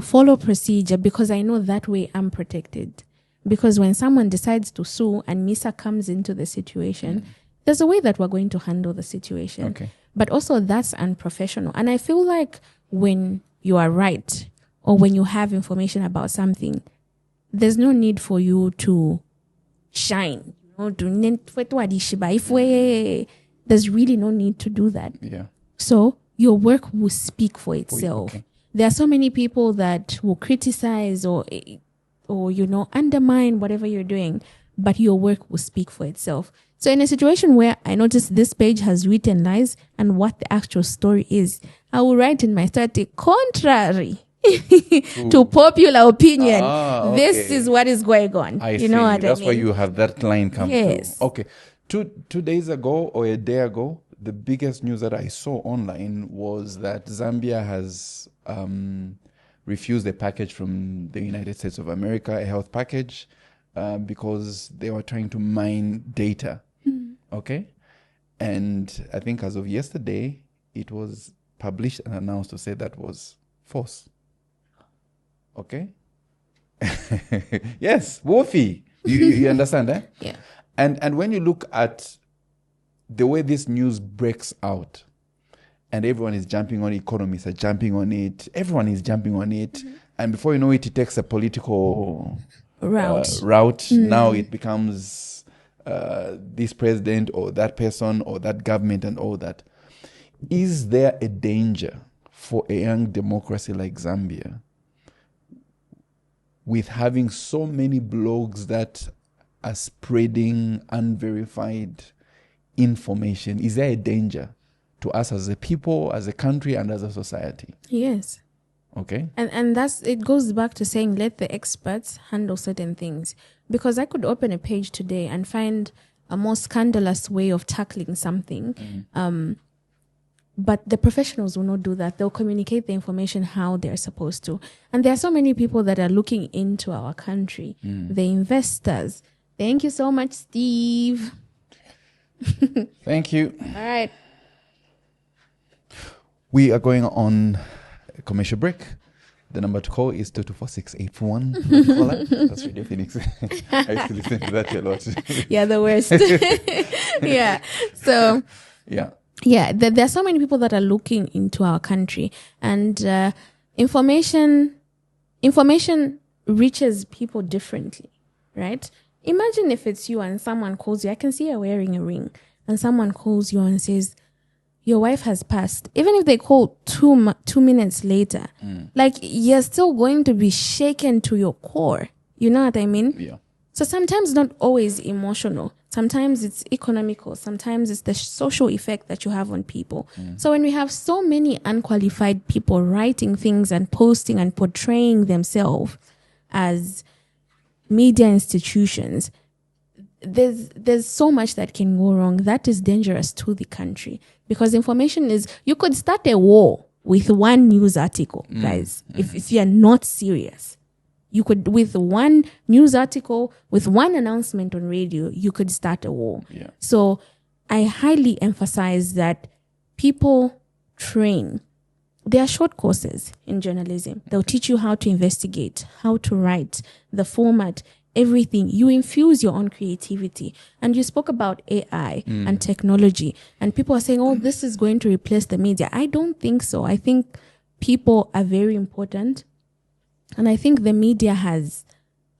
follow procedure because I know that way I'm protected. Because when someone decides to sue and MISA comes into the situation, there's a way that we're going to handle the situation. Okay. But also that's unprofessional. And I feel like when you are right or when you have information about something, there's no need for you to shine. There's really no need to do that. Yeah. So your work will speak for itself. Okay. There are so many people that will criticize or undermine whatever you're doing, but your work will speak for itself. So in a situation where I notice this page has written lies and what the actual story is, I will write in my study contrary to popular opinion. Okay. This is what is going on. I see. Know what That's I why mean? you have that line come Yes. through. Okay. Two days ago or a day ago, the biggest news that I saw online was that Zambia has refused a package from the United States of America, a health package, because they were trying to mine data. Okay? And I think as of yesterday, it was published and announced to say that was false. Okay? Yes, Wolfie. You understand, eh? Yeah. And when you look at the way this news breaks out, and everyone is jumping on it, economists are jumping on it, everyone is jumping on it, and before you know it, it takes a political route. Now it becomes this president or that person or that government and all that. Is there a danger for a young democracy like Zambia with having so many blogs that are spreading unverified information? Is there a danger to us as a people, as a country, and as a society? Yes. Okay. And it goes back to saying let the experts handle certain things. Because I could open a page today and find a more scandalous way of tackling something. But the professionals will not do that. They'll communicate the information how they're supposed to. And there are so many people that are looking into our country. The investors. Thank you so much, Steve. Thank you. All right. We are going on a commercial break. The number to call is 224-681. That's Radio Phoenix. I used to listen to that a lot. Yeah, the worst. Yeah. So, yeah, there are so many people that are looking into our country, and information reaches people differently, right? Imagine if it's you and someone calls you. I can see you're wearing a ring, and someone calls you and says, your wife has passed. Even if they call 2 minutes later, like you're still going to be shaken to your core. You know what I mean? Yeah. So sometimes not always emotional. Sometimes it's economical. Sometimes it's the social effect that you have on people. So when we have so many unqualified people writing things and posting and portraying themselves as media institutions, there's so much that can go wrong. That is dangerous to the country, because information is, you could start a war with one news article, guys. If you're not serious, you could, with one news article, with one announcement on radio, you could start a war. Yeah. So I highly emphasize that people train. There are short courses in journalism. They'll teach you how to investigate, how to write, the format, everything. You infuse your own creativity. And you spoke about AI and technology, and people are saying, oh, this is going to replace the media. I don't think so. I think people are very important. And I think the media has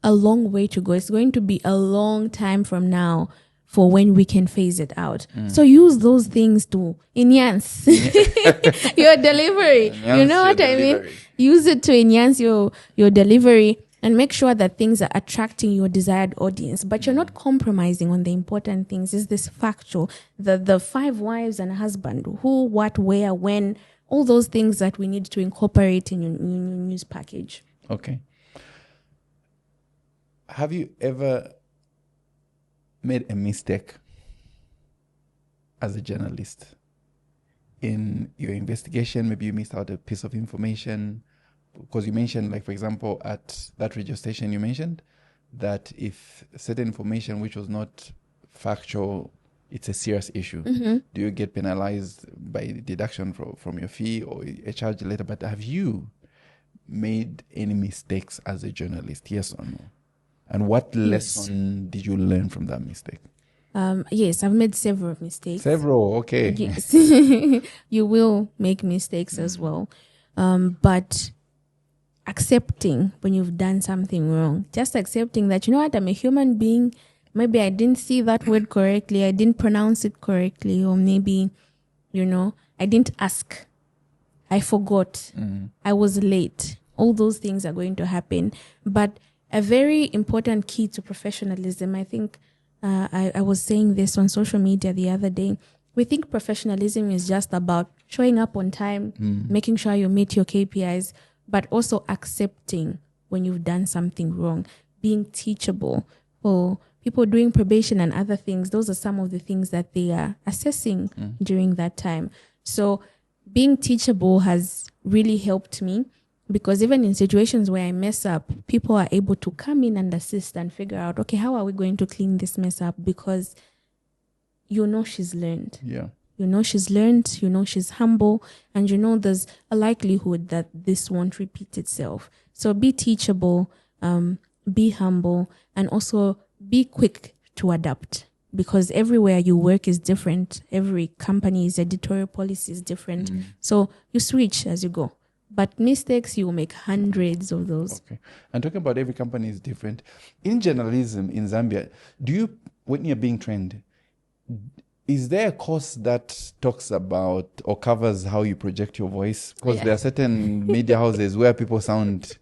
a long way to go. It's going to be a long time from now for when we can phase it out. So use those things to enhance your delivery. You know what I mean? Use it to enhance your delivery. and make sure that things are attracting your desired audience, but you're not compromising on the important things. Is this factual? The 5 wives and a husband, who, what, where, when, all those things that we need to incorporate in your news package. Okay. Have you ever made a mistake as a journalist in your investigation? Maybe you missed out a piece of information. Because you mentioned, like, for example, at that radio station, you mentioned that if certain information which was not factual, it's a serious issue. Do you get penalized by deduction from your fee or a charge later? But have you made any mistakes as a journalist? Yes or no? And what lesson did you learn from that mistake? Yes, I've made several mistakes. Several, okay. Yes. You will make mistakes as well. But accepting when you've done something wrong, just accepting that, you know what, I'm a human being. Maybe I didn't see that word correctly. I didn't pronounce it correctly. Or maybe, I didn't ask. I forgot. I was late. All those things are going to happen. But a very important key to professionalism, I think, I was saying this on social media the other day. We think professionalism is just about showing up on time, making sure you meet your KPIs, but also accepting when you've done something wrong, being teachable. For people doing probation and other things, those are some of the things that they are assessing during that time. So being teachable has really helped me, because even in situations where I mess up, people are able to come in and assist and figure out, okay, how are we going to clean this mess up? Because she's learned. Yeah. She's learned, she's humble, and there's a likelihood that this won't repeat itself. So be teachable, be humble, and also be quick to adapt, because everywhere you work is different. Every company's editorial policy is different. So you switch as you go. But mistakes, you will make hundreds of those. Okay. And talking about every company is different. In journalism in Zambia, when you're being trained, is there a course that talks about or covers how you project your voice? Because there are certain media houses where people sound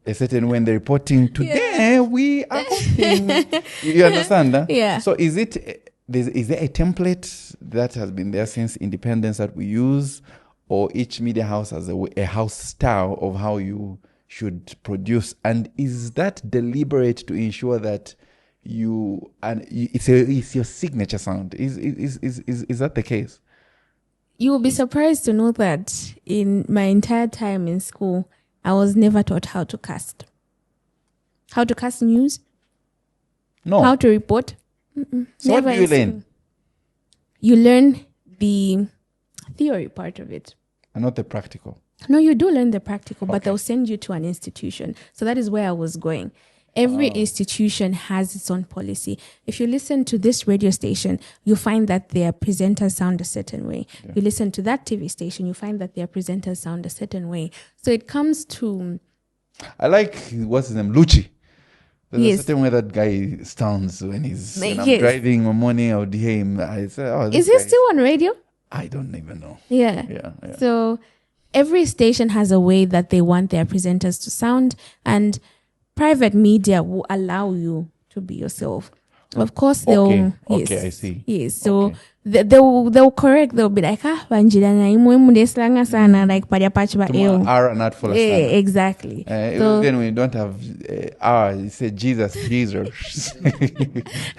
a certain when they're reporting. Today we are hosting. You understand? Huh? Yeah. So is there a template that has been there since independence that we use? Or each media house has a house style of how you should produce? And is that deliberate to ensure that it's your signature sound? Is that the case? You will be surprised to know that in my entire time in school, I was never taught how to cast. How to cast news? No. How to report? So what do you learn? You learn the theory part of it. And not the practical. No, you do learn the practical, but they'll send you to an institution. So that is where I was going. Every institution has its own policy. If you listen to this radio station, you find that their presenters sound a certain way. Yeah. You listen to that TV station, you find that their presenters sound a certain way. So it comes to... I like, what's his name, Lucci. There's a certain way that guy sounds when he's driving one morning. I would hear him. I say, is he still on radio? I don't even know. Yeah. So every station has a way that they want their presenters to sound, and private media will allow you to be yourself. Of course, they'll... Okay, I see. Yes, so they'll correct. They'll be like, banjira na imwe mudesanga sana, like padiapachba eo. R not full of sana. Exactly. So then we don't have R, you say Jesus.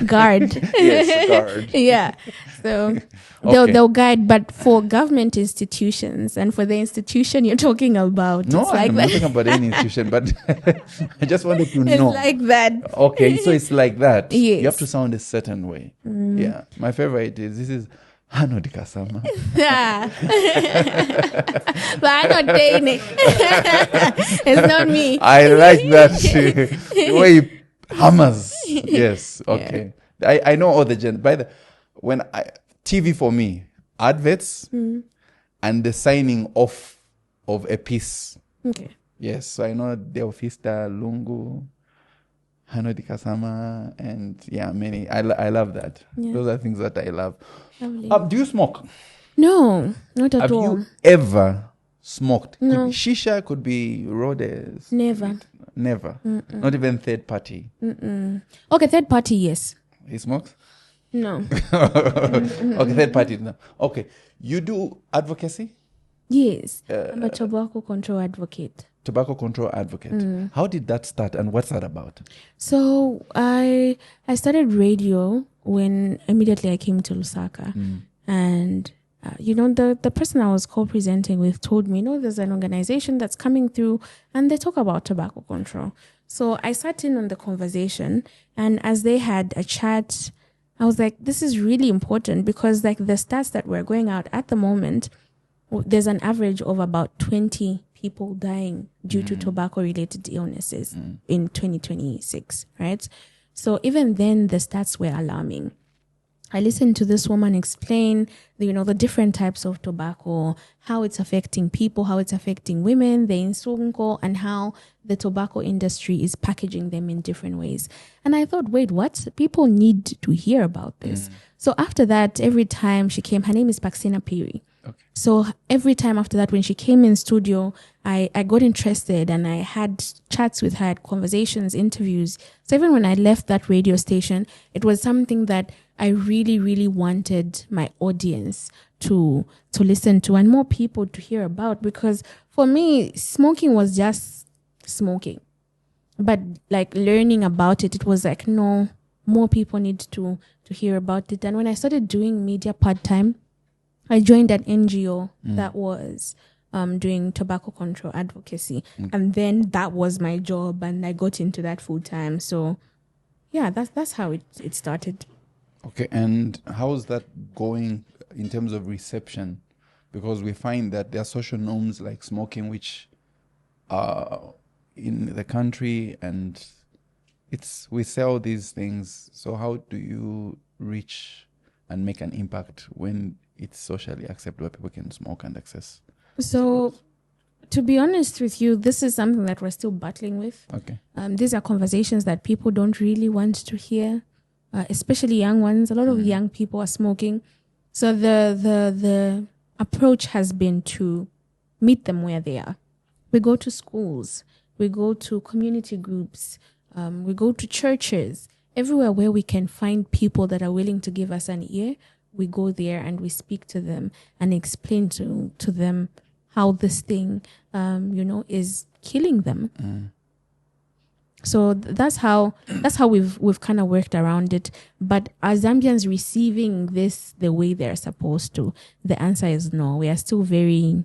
Guard. Yes, guard. Yeah. So they'll guide, but for government institutions and for the institution you're talking about, no, it's like I'm that. not talking about any institution, but I just wanted to know. It's like that. Okay, so it's like that. Yes. You have to sound a certain way. Yeah. My favorite is Hano Dikasama. Yeah. But I'm not saying it. It's not me. I like that. The way he hammers. Yes. Okay. Yeah. I know all the TV for me, adverts and the signing off of a piece. Okay. Yes. So I know the Ofista, Lungu, Hano Dikasama, and many. I love that. Yeah. Those are things that I love. Do you smoke? No, not at all. Have you ever smoked? No. Could be shisha, could be Rhodes. Never. Never. Not even third party. Okay, third party, yes. He smokes? No. Okay, third party. No. Okay. You do advocacy? Yes. I'm a tobacco control advocate. Tobacco control advocate. How did that start and what's that about? So I started radio when immediately I came to Lusaka. And, the person I was co-presenting with told me, there's an organization that's coming through and they talk about tobacco control. So I sat in on the conversation, and as they had a chat, I was like, this is really important because like the stats that we're going out at the moment, there's an average of about 20 people dying due to tobacco-related illnesses in 2026, right? So even then, the stats were alarming. I listened to this woman explain, the different types of tobacco, how it's affecting people, how it's affecting women, the insunko, and how the tobacco industry is packaging them in different ways. And I thought, wait, what? People need to hear about this. So after that, every time she came, her name is Paxina Piri. Okay. So every time after that, when she came in studio, I got interested and I had chats with her, conversations, interviews. So even when I left that radio station, it was something that I really, really wanted my audience to listen to and more people to hear about, because for me, smoking was just smoking. But like learning about it, it was like, no, more people need to hear about it. And when I started doing media part-time, I joined an NGO that was doing tobacco control advocacy. And then that was my job and I got into that full time. So yeah, that's how it started. Okay, and how's that going in terms of reception? Because we find that there are social norms like smoking, which are in the country, and we sell these things. So how do you reach and make an impact when it's socially accepted where people can smoke and access? So to be honest with you, this is something that we're still battling with. Okay. These are conversations that people don't really want to hear. Especially young ones. A lot of young people are smoking. So the approach has been to meet them where they are. We go to schools. We go to community groups. We go to churches. Everywhere where we can find people that are willing to give us an ear, we go there and we speak to them and explain to them how this thing, is killing them. So that's how we've kind of worked around it. But are Zambians receiving this the way they're supposed to? The answer is no. We are still very.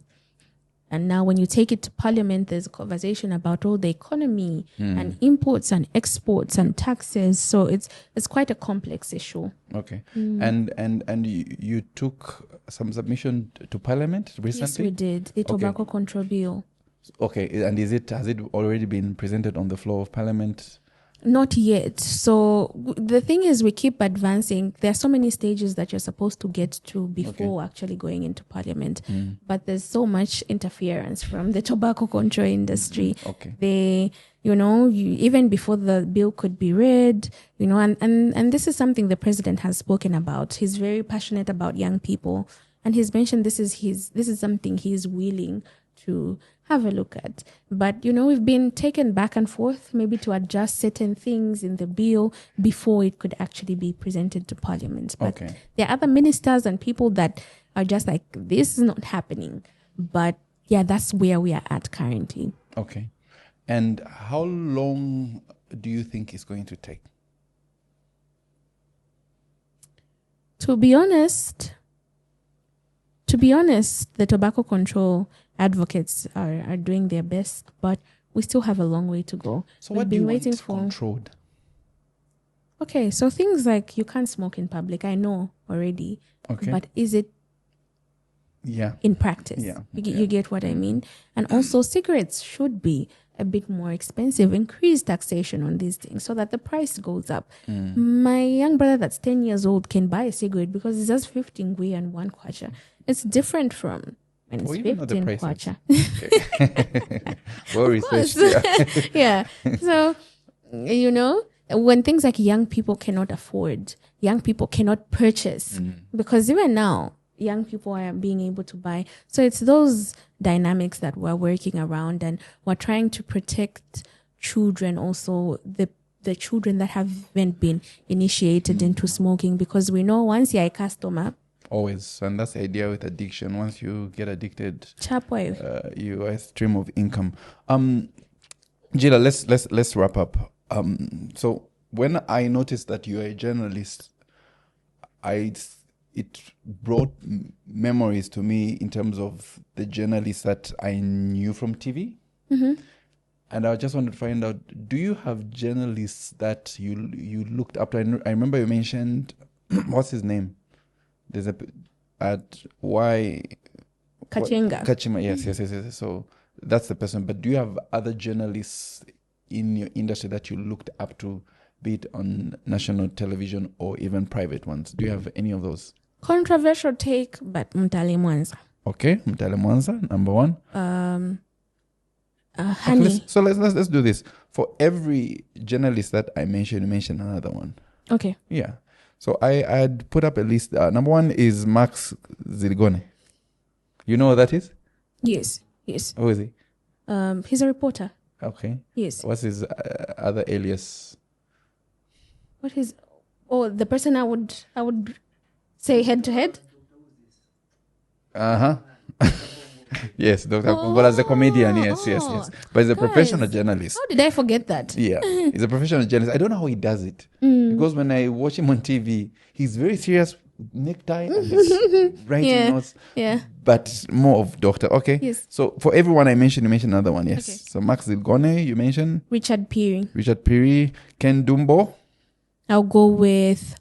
And now when you take it to parliament, there's a conversation about all the economy and imports and exports and taxes. So it's quite a complex issue. Okay. And you took some submission to parliament recently? Yes, we did. The tobacco control bill. Okay, and has it already been presented on the floor of parliament? Not yet. So the thing is, we keep advancing. There are so many stages that you're supposed to get to before actually going into parliament. But there's so much interference from the tobacco control industry. Okay. They, even before the bill could be read, and this is something the president has spoken about. He's very passionate about young people. And he's mentioned this is something he's willing to have a look at. But, we've been taken back and forth, maybe to adjust certain things in the bill before it could actually be presented to parliament. But there are other ministers and people that are just like, this is not happening. But yeah, that's where we are at currently. Okay. And how long do you think it's going to take? To be honest, the tobacco control advocates are doing their best, but we still have a long way to go. So what do you want controlled? Okay, so things like you can't smoke in public, I know already. Okay. But is it in practice? Yeah. You get what I mean? And also cigarettes should be a bit more expensive. Increase taxation on these things so that the price goes up. My young brother that's 10 years old can buy a cigarette because it's just 15 ngui and 1 kwacha. It's different from when it's 15 kwacha. Well researched. Yeah. So, when things like young people cannot afford, young people cannot purchase, because even now, young people are being able to buy. So it's those dynamics that we're working around, and we're trying to protect children, also the children that haven't been initiated into smoking, because we know once you're a customer, Always. And that's the idea with addiction. Once you get addicted, chapway. you are a stream of income. Jila, let's wrap up. So when I noticed that you are a journalist, it brought memories to me in terms of the journalists that I knew from TV. Mm-hmm. And I just wanted to find out, do you have journalists that you looked up to? I remember you mentioned, what's his name? There's at Y... Kachinga. Kachima, yes. So that's the person. But do you have other journalists in your industry that you looked up to, be it on national television or even private ones? Do you have any of those? Controversial take, but Mtali Mwanza. Okay, Mtale Mwanza, number one. Honey. So let's do this. For every journalist that I mentioned, you mention another one. Okay. Yeah. So I'd put up a list. Number one is Max Zilgone. You know what that is? Yes. Who is he? He's a reporter. Okay. Yes. What's his other alias? What is? Oh, the person I would say head to head. Yes, Dr. But as a comedian, yes. But he's a professional journalist. How did I forget that? Yeah, he's a professional journalist. I don't know how he does it. Because when I watch him on TV, he's very serious, necktie and his writing notes. Yeah. But more of doctor. Okay. Yes. So for everyone I mentioned, you mentioned another one. Yes. Okay. So Max Zilgone, you mentioned. Richard Piri. Ken Dumbo. I'll go with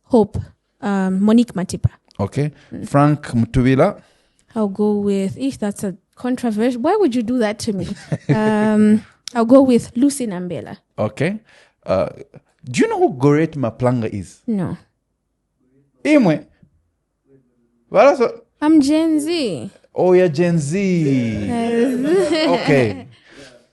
Hope. Monique Matipa. Okay. Frank Mtuvila. I'll go with, that's a controversial. Why would you do that to me? I'll go with Lucy Nambela. Okay. Do you know who Goret Maplanga is? No. Imwe. Well, so, I'm Gen Z. oh, you're Gen Z. Okay.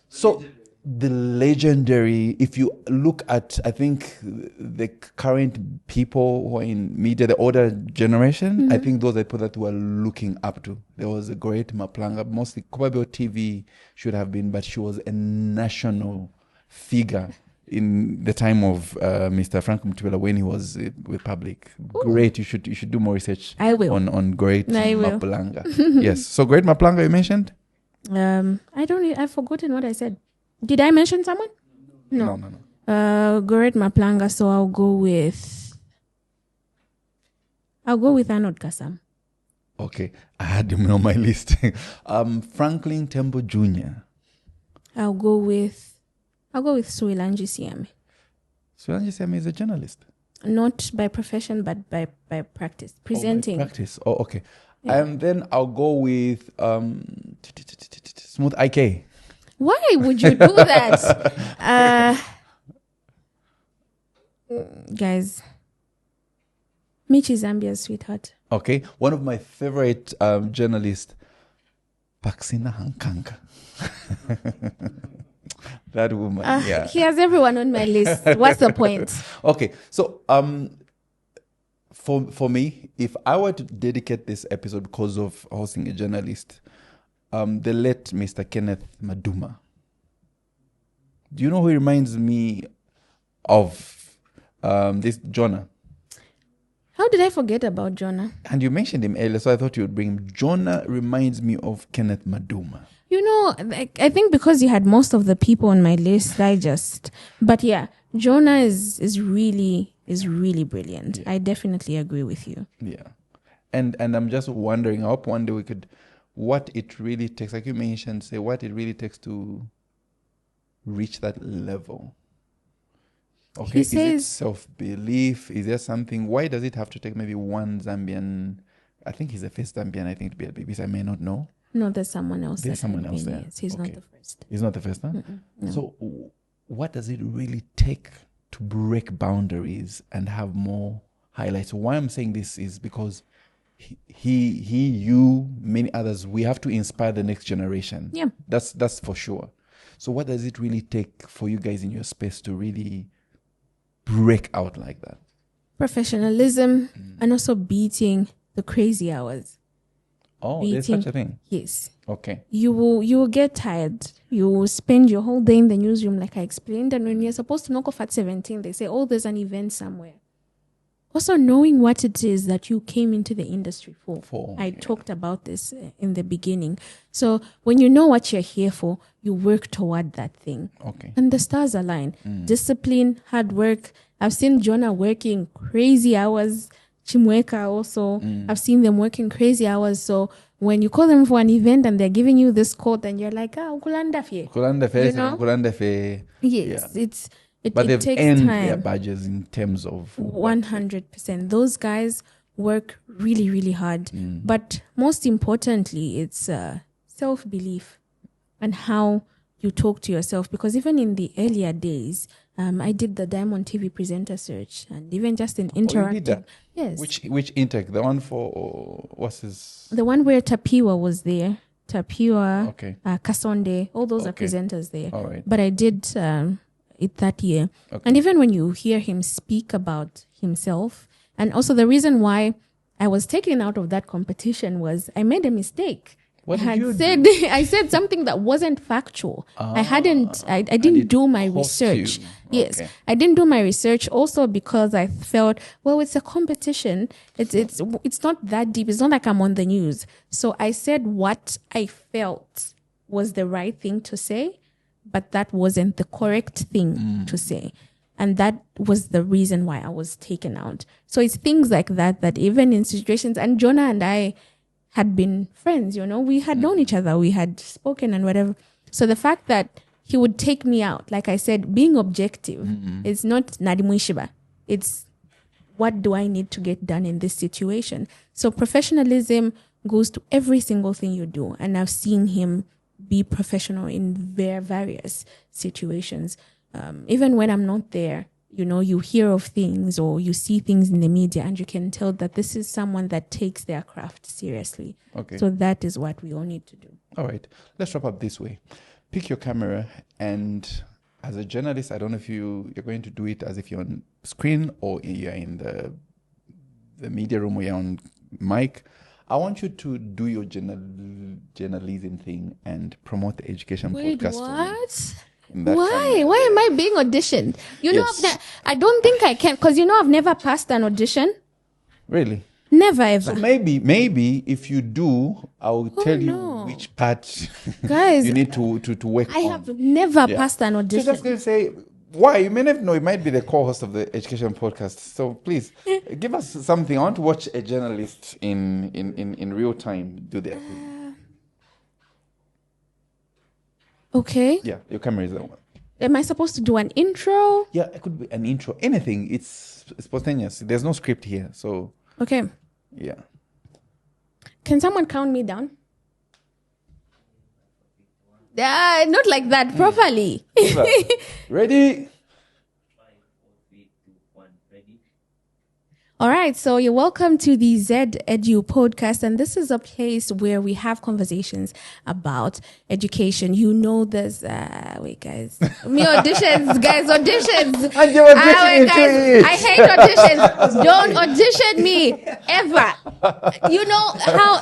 So the legendary, if you look at, I think, the current people who are in media, the older generation, I think those are people that we're looking up to. There was a great Maplanga, mostly Kobabio TV should have been, but she was a national figure in the time of Mr. Frank Mtubela when he was with public. Ooh. Great, you should do more research. I will. On great Maplanga. Yes. So great Maplanga you mentioned? I've forgotten what I said. Did I mention someone? No. Goret Maplanga, so I'll go with Arnold Kasam. Okay. I had him on my list. Franklin Tembo Jr. I'll go with Suilanji Siame. Suilanji Siame is a journalist. Not by profession, but by practice. Presenting. By practice. Oh, okay. Yeah. And then I'll go with Smooth IK. Why would you do that? Guys, Michi Zambia's sweetheart. Okay. One of my favorite journalists, Paxina Hankanga. That woman, yeah. He has everyone on my list. What's the point? Okay. So, for me, if I were to dedicate this episode because of hosting a journalist, the late Mr. Kenneth Maduma. Do you know who he reminds me of? This Jonah. How did I forget about Jonah? And you mentioned him earlier, so I thought you would bring him. Jonah reminds me of Kenneth Maduma. You know, I think because you had most of the people on my list, but yeah, Jonah is really brilliant. Yeah. I definitely agree with you. Yeah. And I'm just wondering, I hope one day we could, what it really takes, like you mentioned, what it really takes to reach that level. Okay, is it self-belief? Is there something? Why does it have to take maybe one Zambian? I think he's the first Zambian, I think, to be at BBC. I may not know. No, there's someone else. There's someone else there. Yes, he's not the first. He's not the first, huh? No. So what does it really take to break boundaries and have more highlights? Why I'm saying this is because you, many others, we have to inspire the next generation. Yeah. That's for sure. So what does it really take for you guys in your space to really break out like that? Professionalism and also beating the crazy hours. Oh, there's such a thing. Yes. Okay. You will get tired. You will spend your whole day in the newsroom, like I explained. And when you're supposed to knock off at 17, they say, oh, there's an event somewhere. Also knowing what it is that you came into the industry for. I talked about this in the beginning. So when you know what you're here for, you work toward that thing. Okay. And the stars align. Discipline, hard work. I've seen Jonah working crazy hours. Chimweka also. I've seen them working crazy hours. So when you call them for an event and they're giving you this quote and you're like, ukulanda fe. Yes, it but they've takes earned time. their badges in terms of 100%. Those guys work really, really hard. But most importantly, it's self-belief and how you talk to yourself. Because even in the earlier days, I did the Diamond TV presenter search, and even just in interactive. You did that? Yes. Which intake? The one for what's his? The one where Tapiwa was there. Tapiwa, Okay. Kasonde, all those are Okay. presenters there. All right. But I did it that year. Okay. And even when you hear him speak about himself, and also the reason why I was taken out of that competition was I made a mistake. What did you do? I said something that wasn't factual. I didn't do my research. you. Yes, Okay. I didn't do my research also because I felt, well, it's a competition. It's not that deep. It's not like I'm on the news. So I said what I felt was the right thing to say, but that wasn't the correct thing to say. And that was the reason why I was taken out. So it's things like that even in situations, and Jonah and I had been friends, we had known each other, we had spoken and whatever. So the fact that he would take me out, like I said, being objective, it's not Nadimuishiba. It's what do I need to get done in this situation? So professionalism goes to every single thing you do. And I've seen him be professional in various situations. Even when I'm not there, you hear of things or you see things in the media and you can tell that this is someone that takes their craft seriously. Okay. So that is what we all need to do. All right. Let's wrap up this way. Pick your camera, and as a journalist, I don't know if you're going to do it as if you're on screen or you're in the media room or you're on mic. I want you to do your journalism thing and promote the education podcast. What? Why? Why am I being auditioned? Yes. I don't think I can, because I've never passed an audition. Really? Never ever. So maybe if you do, I'll tell you which part Guys, you need to work on. I have never passed an So audition. just going to say why. You may never know. It might be the co-host of the education podcast. So please give us something. I want to watch a journalist in real time do their thing. Okay. Yeah, your camera is the one. Am I supposed to do an intro? Yeah, it could be an intro. Anything. It's spontaneous. There's no script here. So Okay. yeah. Can someone count me down? Not like that. Properly. Ready? All right, so you're welcome to the ZedEdu Podcast, and this is a place where we have conversations about education. There's wait, guys, auditions. And you're auditioning guys, I hate auditions. Don't audition me ever.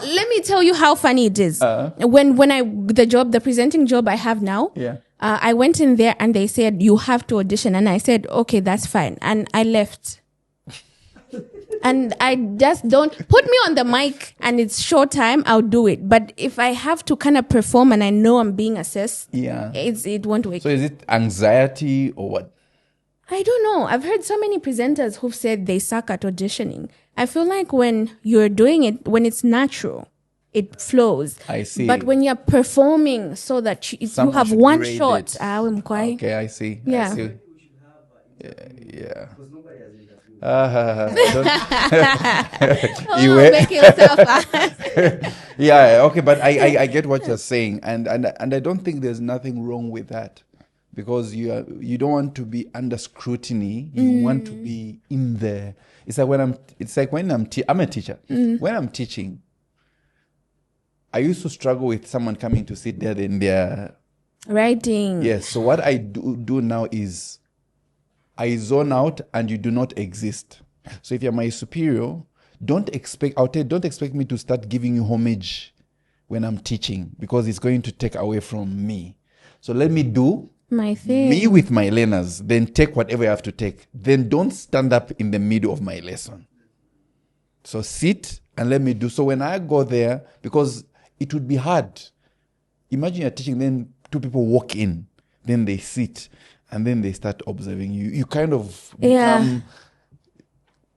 Let me tell you how funny it is. When the presenting job I have now. Yeah. I went in there and they said you have to audition, and I said okay, that's fine, and I left. And I just don't put me on the mic and it's short time, I'll do it. But if I have to kind of perform and I know I'm being assessed, it won't work. So is it anxiety or what? I don't know. I've heard so many presenters who've said they suck at auditioning. I feel like when you're doing it, when it's natural, it flows. I see. But when you're performing so that you have one shot. Okay, I see. Yeah. I see. Yeah. You make yourself Yeah, okay, but I get what you're saying, and I don't think there's nothing wrong with that, because you don't want to be under scrutiny. You want to be in there. It's like when I'm a teacher. When I'm teaching, I used to struggle with someone coming to sit there in their writing. Yes. So what I do now is I zone out and you do not exist. So if you're my superior, don't expect me to start giving you homage when I'm teaching, because it's going to take away from me. So let me do My thing. me with my learners, then take whatever I have to take. Then don't stand up in the middle of my lesson. So sit and let me do. So when I go there, because it would be hard. Imagine you're teaching, then two people walk in, then they sit, and then they start observing you. You kind of become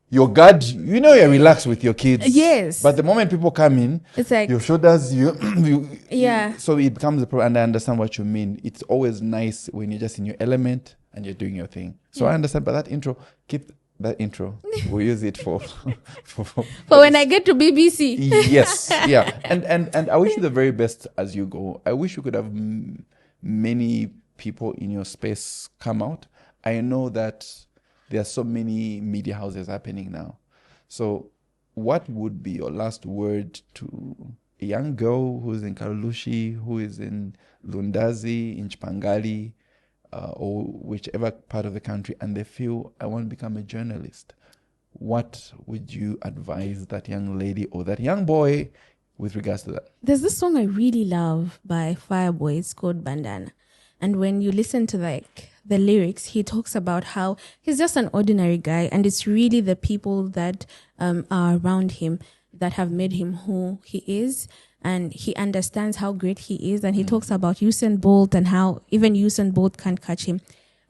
your guard. You know, you're relaxed with your kids. Yes. But the moment people come in, It's like, your shoulders, Yeah. So it becomes a problem, and I understand what you mean. It's always nice when you're just in your element and you're doing your thing. So I understand. But that intro, keep that intro. We'll use it for when I get to BBC. Yes, yeah. And I wish you the very best as you go. I wish you could have many people in your space come out. I know that there are so many media houses happening now. So what would be your last word to a young girl who's in Karulushi, who is in Lundazi, in Chipangali, or whichever part of the country, and they feel, I want to become a journalist? What would you advise that young lady or that young boy with regards to that? There's this song I really love by Fireboy. It's called Bandana. And when you listen to like the lyrics, he talks about how he's just an ordinary guy, and it's really the people that are around him that have made him who he is. And he understands how great he is. And he talks about Usain Bolt and how even Usain Bolt can't catch him.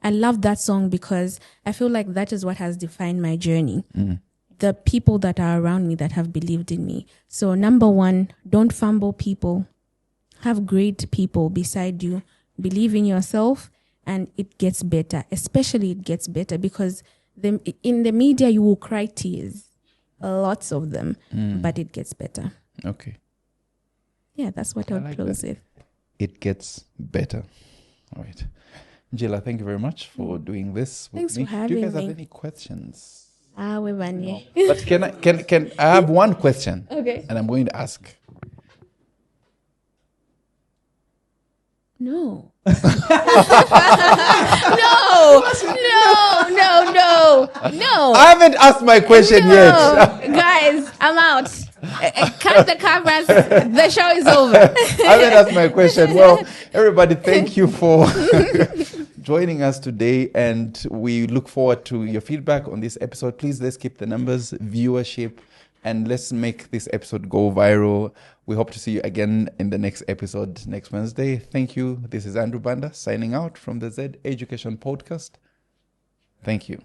I love that song because I feel like that is what has defined my journey. The people that are around me that have believed in me. So number one, don't fumble people. Have great people beside you. Believe in yourself, and it gets better. Especially it gets better because in the media you will cry tears. Lots of them. But it gets better. Okay. Yeah, that's what I would close with. It gets better. All right. Njila, thank you very much for doing this with Thanks me. for having Do you guys me. have any questions? We're no. But can I have one question? Okay. And I'm going to ask. No. No. I haven't asked my question yet. Guys, I'm out. Cut the cameras. The show is over. I haven't asked my question. Well, everybody, thank you for joining us today, and we look forward to your feedback on this episode. Please, let's keep the numbers, viewership, and let's make this episode go viral. We hope to see you again in the next episode next Wednesday. Thank you. This is Andrew Banda signing out from the ZED Education Podcast. Thank you.